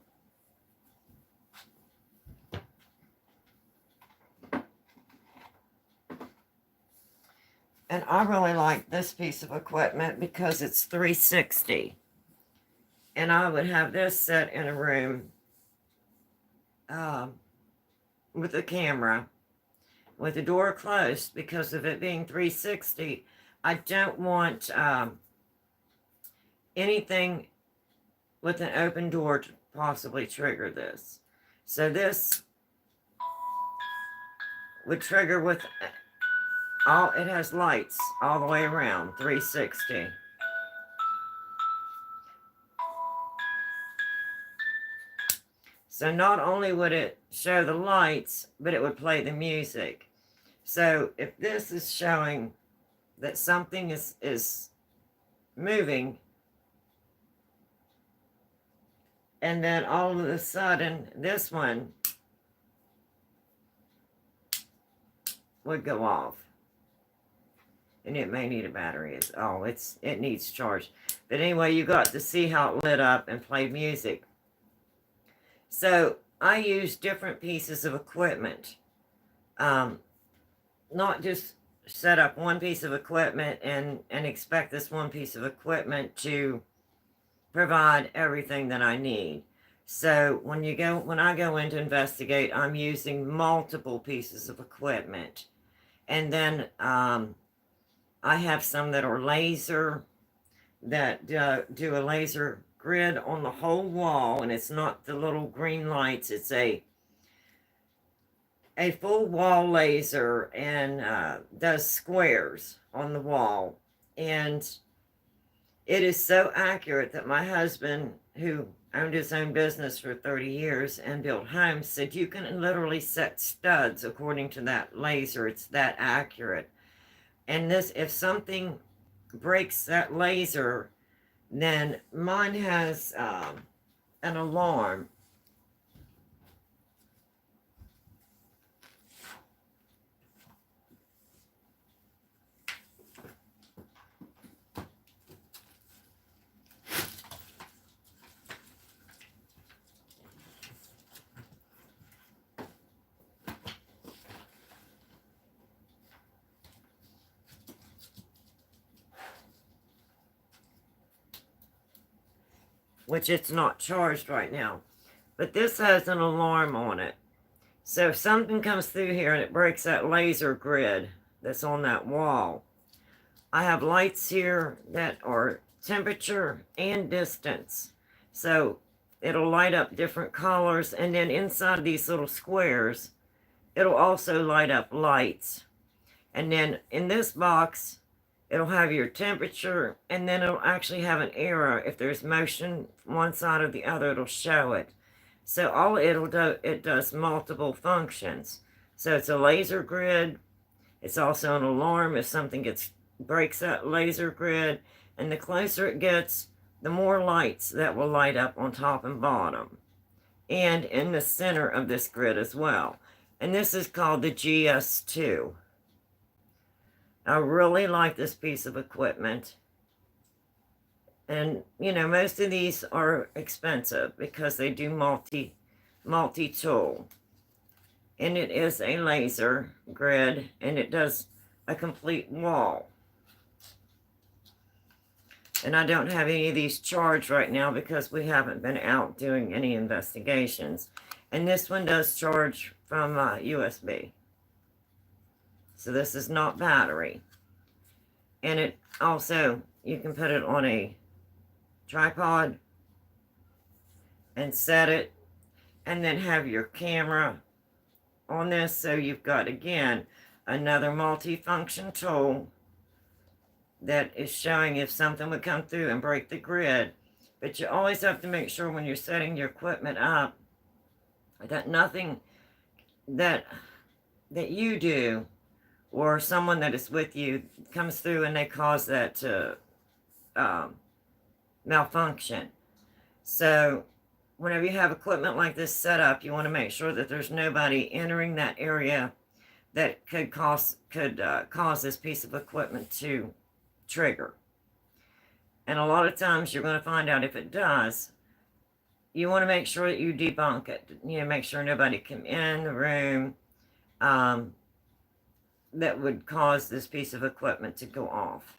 and I really like this piece of equipment because it's 360. And I would have this set in a room with a camera with the door closed because of it being 360. I don't want anything with an open door to possibly trigger this. So this would trigger with it has lights all the way around, 360. So not only would it show the lights, but it would play the music. So if this is showing that something is moving, and then all of a sudden this one would go off. And it may need a battery. It needs charge. But anyway, you got to see how it lit up and played music. So I use different pieces of equipment. Not just set up one piece of equipment and expect this one piece of equipment to provide everything that I need. So when I go in to investigate, I'm using multiple pieces of equipment. And then I have some that are laser, that do a laser grid on the whole wall, and it's not the little green lights, it's a full wall laser, and does squares on the wall. And it is so accurate that my husband, who owned his own business for 30 years and built homes, said you can literally set studs according to that laser. It's that accurate. And if something breaks that laser, then mine has an alarm. Which it's not charged right now. But this has an alarm on it. So if something comes through here and it breaks that laser grid that's on that wall, I have lights here that are temperature and distance. So it'll light up different colors, and then inside of these little squares, it'll also light up lights. And then in this box, it'll have your temperature, and then it'll actually have an arrow. If there's motion one side or the other, it'll show it. So all it'll do, it does multiple functions. So it's a laser grid. It's also an alarm if something breaks that laser grid. And the closer it gets, the more lights that will light up on top and bottom, and in the center of this grid as well. And this is called the GS2. I really like this piece of equipment. And, you know, most of these are expensive because they do multi-tool. And it is a laser grid, and it does a complete wall. And I don't have any of these charged right now because we haven't been out doing any investigations. And this one does charge from USB. So this is not battery. And it also, you can put it on a tripod and set it, and then have your camera on this. So you've got, again, another multi-function tool that is showing if something would come through and break the grid. But you always have to make sure when you're setting your equipment up that nothing that you do or someone that is with you comes through and they cause that to malfunction. So whenever you have equipment like this set up, you want to make sure that there's nobody entering that area that could cause this piece of equipment to trigger. And a lot of times you're going to find out if it does. You want to make sure that you debunk it. You know, make sure nobody come in the room that would cause this piece of equipment to go off.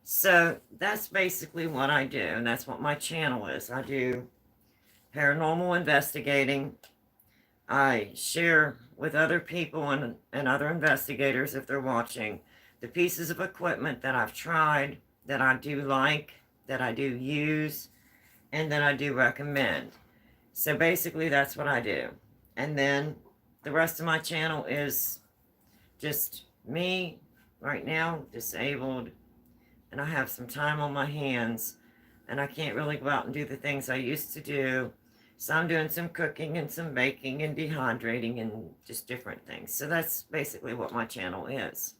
So that's basically what I do, and that's what my channel is. I do paranormal investigating. I share with other people and other investigators, if they're watching, the pieces of equipment that I've tried, that I do like, that I do use, and that I do recommend. So basically that's what I do. And then the rest of my channel is just me right now, disabled, and I have some time on my hands, and I can't really go out and do the things I used to do. So I'm doing some cooking and some baking and dehydrating and just different things. So that's basically what my channel is.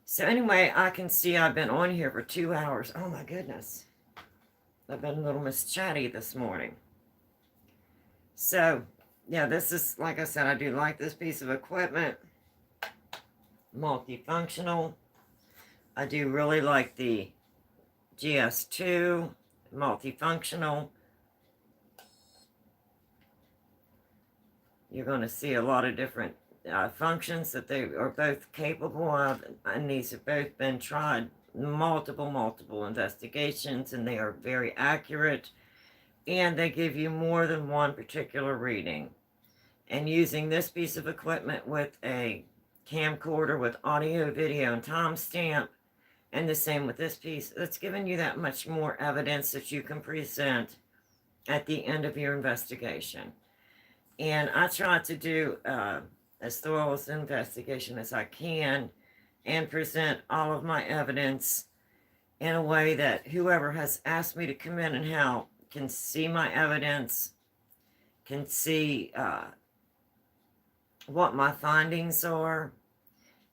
So anyway, I can see I've been on here for 2 hours. Oh my goodness. I've been a little mischatty this morning. So, yeah, this is, like I said, I do like this piece of equipment. Multifunctional. I do really like the GS2. Multifunctional. You're going to see a lot of different functions that they are both capable of, and these have both been tried multiple investigations, and they are very accurate, and they give you more than one particular reading. And using this piece of equipment with a camcorder with audio, video, and timestamp, and the same with this piece, it's giving you that much more evidence that you can present at the end of your investigation. And I try to do as thorough an investigation as I can and present all of my evidence in a way that whoever has asked me to come in and help can see my evidence, can see what my findings are,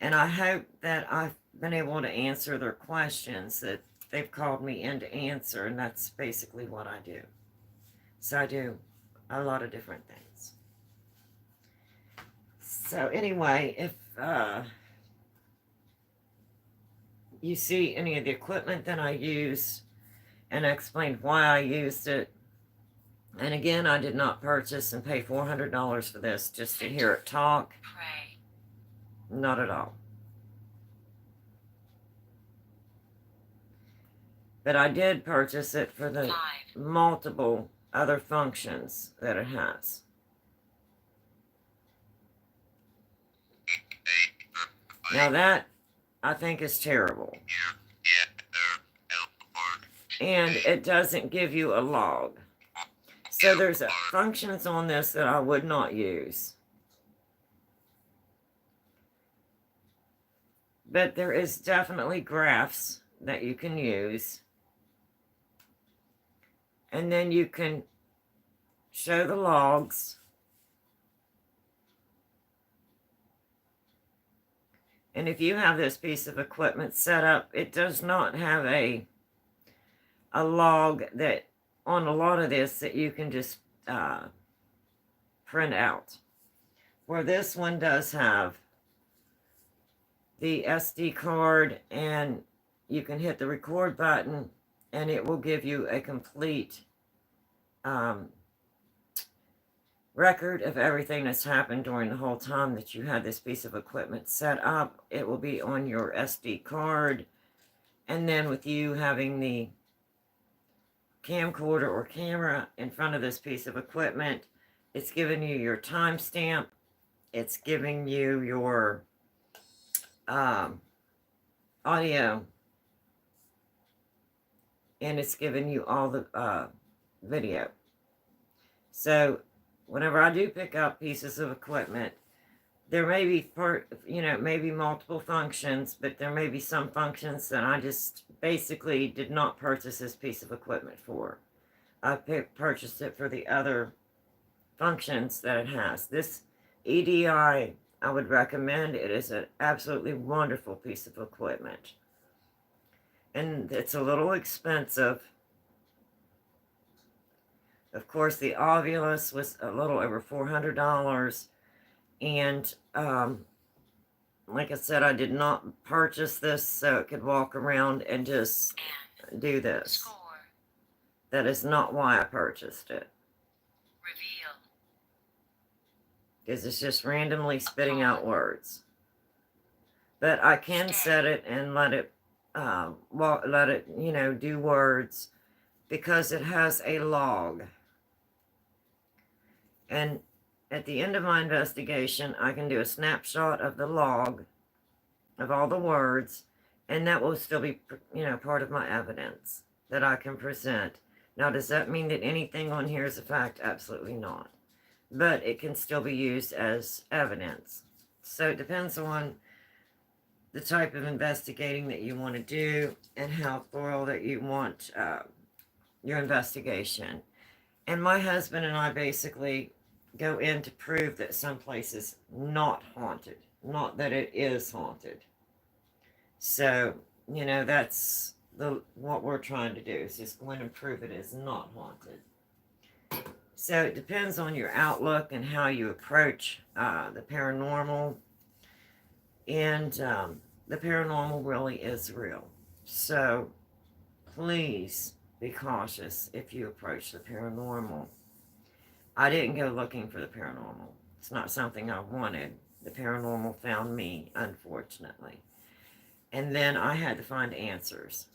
and I hope that I've been able to answer their questions that they've called me in to answer, and that's basically what I do. So I do a lot of different things. So anyway, if you see any of the equipment that I use, and I explained why I used it, and again, I did not purchase and pay $400 for this just to hear it talk. Pray. Not at all. But I did purchase it for the 5. multiple other functions that it has. Now that, I think, is terrible. and it doesn't give you a log. So there's functions on this that I would not use. But there is definitely graphs that you can use. And then you can show the logs. And if you have this piece of equipment set up, it does not have a log that on a lot of this that you can just print out. Where this one does have the SD card, and you can hit the record button and it will give you a complete record of everything that's happened during the whole time that you had this piece of equipment set up. It will be on your SD card, and then with you having the camcorder or camera in front of this piece of equipment, it's giving you your timestamp, it's giving you your audio, and it's giving you all the video. So whenever I do pick up pieces of equipment, there may be maybe multiple functions, but there may be some functions that I just basically did not purchase this piece of equipment for. I purchased it for the other functions that it has. This EDI, I would recommend. It is an absolutely wonderful piece of equipment. And it's a little expensive. Of course, the Ovilus was a little over $400. And like I said, I did not purchase this so it could walk around and just do this. Score. That is not why I purchased it. Reveal. Because it's just randomly spitting out words. But I can set it and let it do words, because it has a log. And at the end of my investigation, I can do a snapshot of the log of all the words, and that will still be, part of my evidence that I can present. Now, does that mean that anything on here is a fact? Absolutely not. But it can still be used as evidence. So it depends on the type of investigating that you want to do and how thorough that you want your investigation. And my husband and I basically go in to prove that some place is not haunted, not that it is haunted. So, that's what we're trying to do, is just go in and prove it is not haunted. So it depends on your outlook and how you approach the paranormal. And the paranormal really is real. So please be cautious if you approach the paranormal. I didn't go looking for the paranormal. It's not something I wanted. The paranormal found me, unfortunately. And then I had to find answers.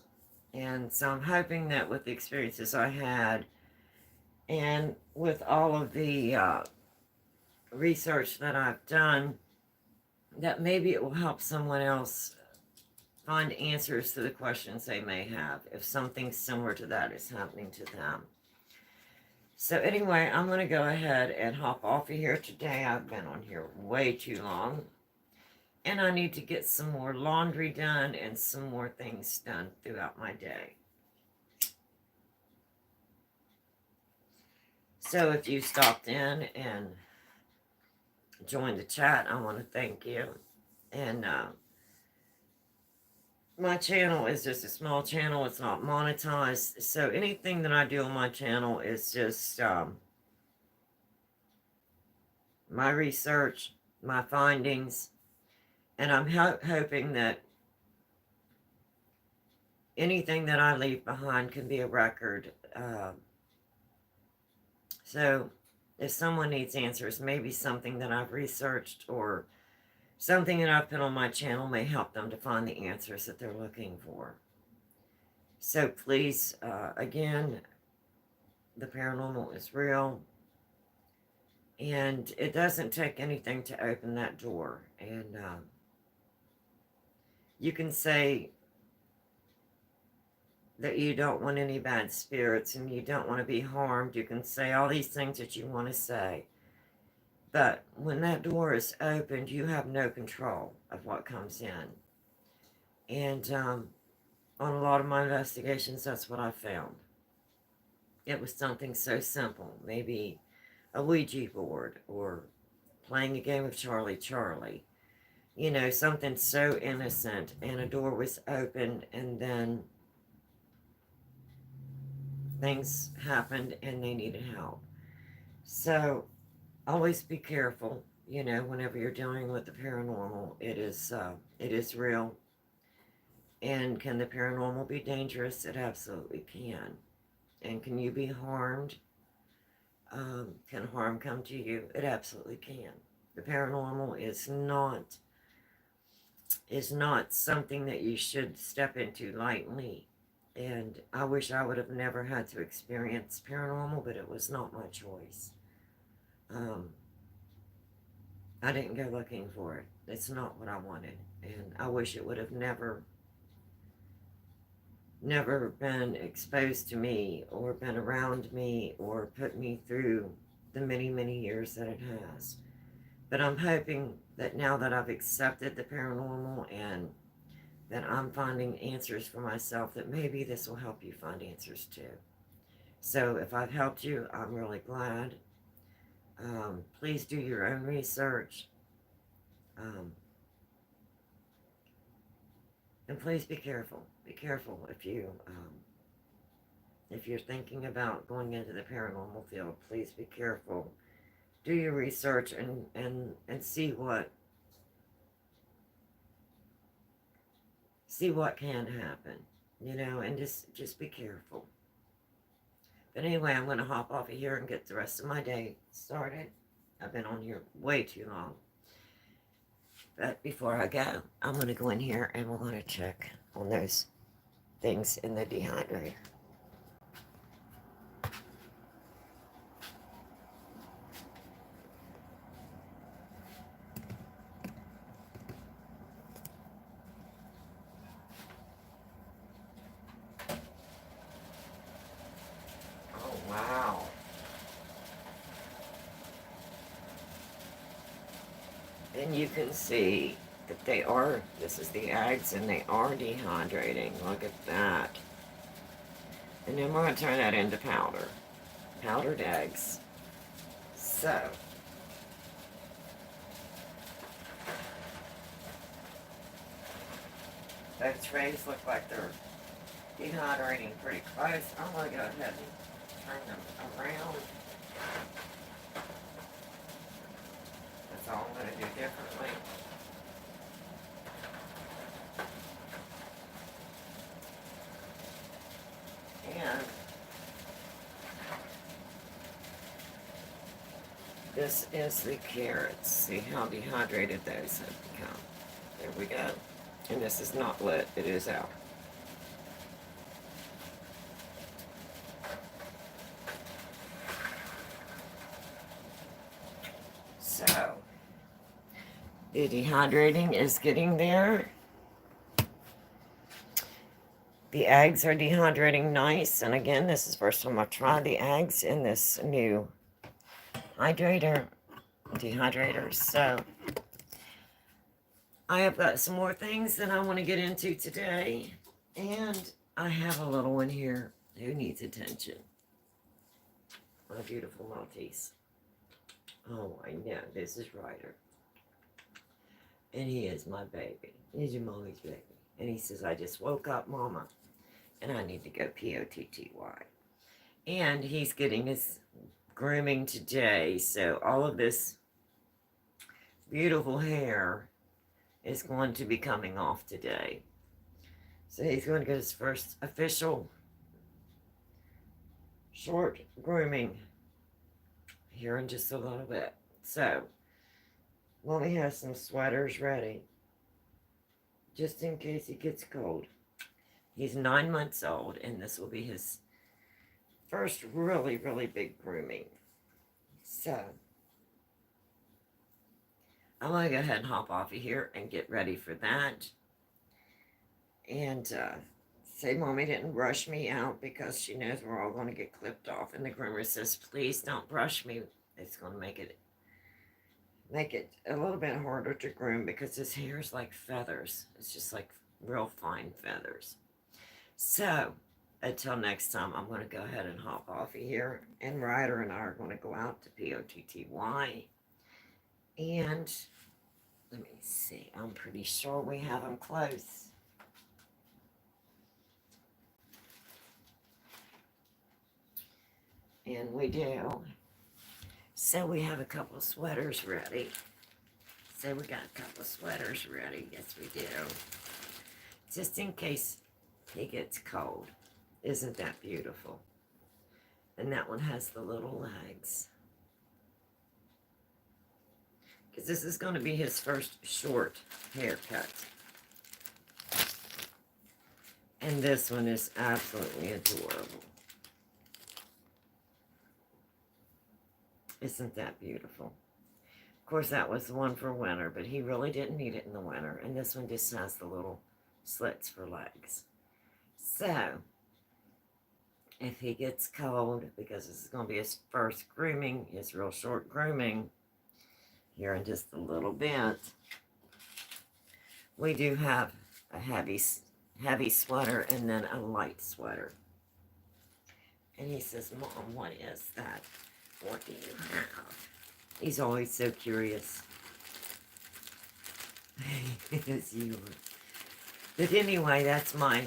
And so I'm hoping that with the experiences I had, and with all of the research that I've done, that maybe it will help someone else find answers to the questions they may have, if something similar to that is happening to them. So anyway, I'm going to go ahead and hop off of here today. I've been on here way too long. And I need to get some more laundry done and some more things done throughout my day. So if you stopped in and joined the chat, I want to thank you. And my channel is just a small channel. It's not monetized. So anything that I do on my channel is just my research, my findings. And I'm hoping that anything that I leave behind can be a record. So if someone needs answers, maybe something that I've researched or something that I've put on my channel may help them to find the answers that they're looking for. So please, again, the paranormal is real. And it doesn't take anything to open that door. And you can say that you don't want any bad spirits and you don't want to be harmed. You can say all these things that you want to say. But when that door is opened, you have no control of what comes in. And on a lot of my investigations, that's what I found. It was something so simple, maybe a Ouija board or playing a game of Charlie Charlie. You know, something so innocent, and a door was opened, and then things happened and they needed help. So always be careful, you know, whenever you're dealing with the paranormal. It is real. And can the paranormal be dangerous? It absolutely can. And can you be harmed? Can harm come to you? It absolutely can. The paranormal is not something that you should step into lightly. And I wish I would have never had to experience paranormal, but it was not my choice. Um, I didn't go looking for it. It's not what I wanted. And I wish it would have never been exposed to me or been around me or put me through the many, many years that it has. But I'm hoping that now that I've accepted the paranormal and that I'm finding answers for myself, that maybe this will help you find answers too. So if I've helped you, I'm really glad. Please do your own research. Um, and please be careful. Be careful if you're thinking about going into the paranormal field. Please be careful. Do your research and see what can happen, you know, and just be careful. But anyway, I'm going to hop off of here and get the rest of my day started. I've been on here way too long. But before I go, I'm going to go in here and we're going to check on those things in the dehydrator. Oh, wow. And you can see that this is the eggs, and they are dehydrating. Look at that. And then we're going to turn that into powdered eggs. So, those trays look like they're dehydrating pretty close. I'm going to go ahead and turn them around. That's all I'm going to do differently. And this is the carrots. See how dehydrated those have become. There we go. And this is not lit, it is out. So, the dehydrating is getting there. The eggs are dehydrating nice. And again, this is the first time I've tried the eggs in this new dehydrator. So, I have got some more things that I want to get into today. And I have a little one here who needs attention. My beautiful Maltese. Oh, I know. This is Ryder. And he is my baby. He's your mommy's baby. And he says, I just woke up, Mama, and I need to go P-O-T-T-Y. And he's getting his grooming today. So all of this beautiful hair is going to be coming off today. So he's going to get his first official short grooming here in just a little bit. So, Mommy has some sweaters ready, just in case he gets cold. He's 9 months old, and this will be his first really, really big grooming. So, I'm going to go ahead and hop off of here and get ready for that. And Say Mommy didn't brush me out because she knows we're all going to get clipped off. And the groomer says, please don't brush me. It's going to make it a little bit harder to groom because his hair is like feathers. It's just like real fine feathers. So until next time, I'm going to go ahead and hop off of here. And Ryder and I are going to go out to POTTY. And let me see. I'm pretty sure we have them close. And we do. So we have a couple of sweaters ready. So we got a couple of sweaters ready. Yes, we do. Just in case he gets cold. Isn't that beautiful? And that one has the little legs. Because this is going to be his first short haircut. And this one is absolutely adorable. Isn't that beautiful? Of course, that was the one for winter, but he really didn't need it in the winter. And this one just has the little slits for legs. So, if he gets cold, because this is going to be his first grooming, his real short grooming, here in just a little bit, we do have a heavy sweater and then a light sweater. And he says, Mom, what is that? What do you have? He's always so curious. As you are. But anyway, that's my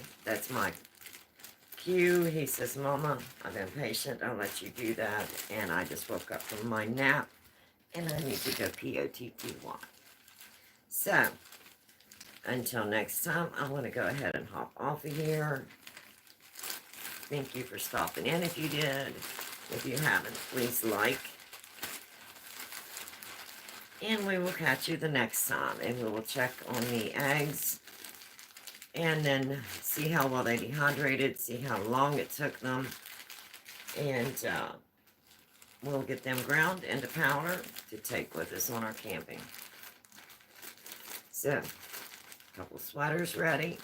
cue. He says, Mama, I've been patient. I'll let you do that. And I just woke up from my nap. And I need to go POTTY. So, until next time, I'm going to go ahead and hop off of here. Thank you for stopping in if you did. If you haven't, please like. And we will catch you the next time. And we will check on the eggs. And then see how well they dehydrated. See how long it took them. And we'll get them ground into powder to take with us on our camping. So, a couple sweaters ready.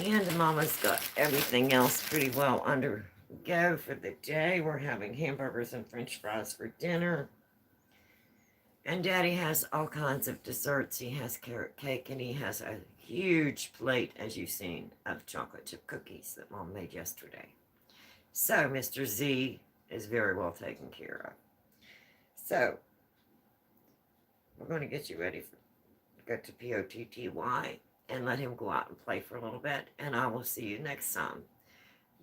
And Mama's got everything else pretty well under go for the day. We're having hamburgers and french fries for dinner. And Daddy has all kinds of desserts. He has carrot cake and he has a huge plate, as you've seen, of chocolate chip cookies that Mom made yesterday. So, Mr. Z is very well taken care of. So, we're going to get you ready to go to POTTY and let him go out and play for a little bit. And I will see you next time.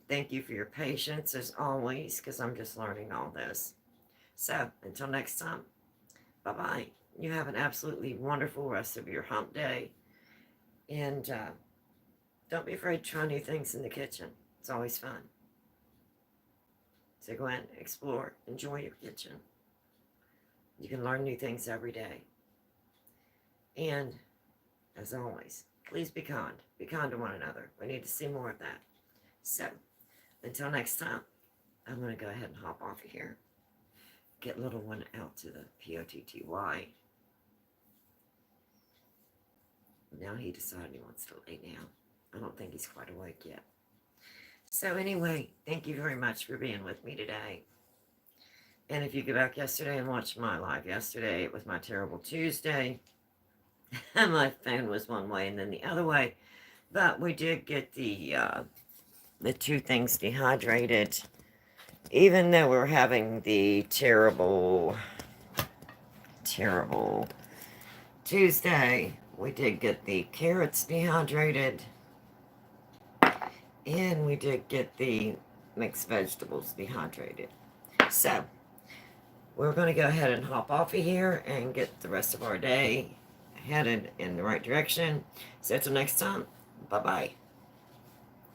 Thank you for your patience, as always, because I'm just learning all this. So, until next time, bye-bye. You have an absolutely wonderful rest of your hump day. And don't be afraid to try new things in the kitchen. It's always fun. So go in, explore, enjoy your kitchen. You can learn new things every day. And, as always, please be kind. Be kind to one another. We need to see more of that. So, until next time, I'm going to go ahead and hop off of here. Get little one out to the POTTY. Now he decided he wants to lay down. I don't think he's quite awake yet. So anyway, thank you very much for being with me today. And if you go back yesterday and watch my live yesterday, it was my terrible Tuesday. My phone was one way and then the other way. But we did get the two things dehydrated. Even though we're having the terrible Tuesday, we did get the carrots dehydrated. And we did get the mixed vegetables dehydrated. So, we're going to go ahead and hop off of here and get the rest of our day headed in the right direction. So, until next time, bye-bye.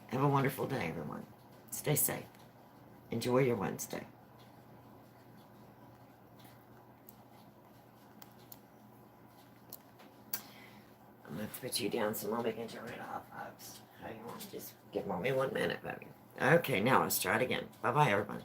Have a wonderful day, everyone. Stay safe. Enjoy your Wednesday. I'm going to have to put you down so Mommy can turn it off, folks. Hang on, just give Mommy 1 minute, baby. Okay, now let's try it again. Bye-bye, everyone.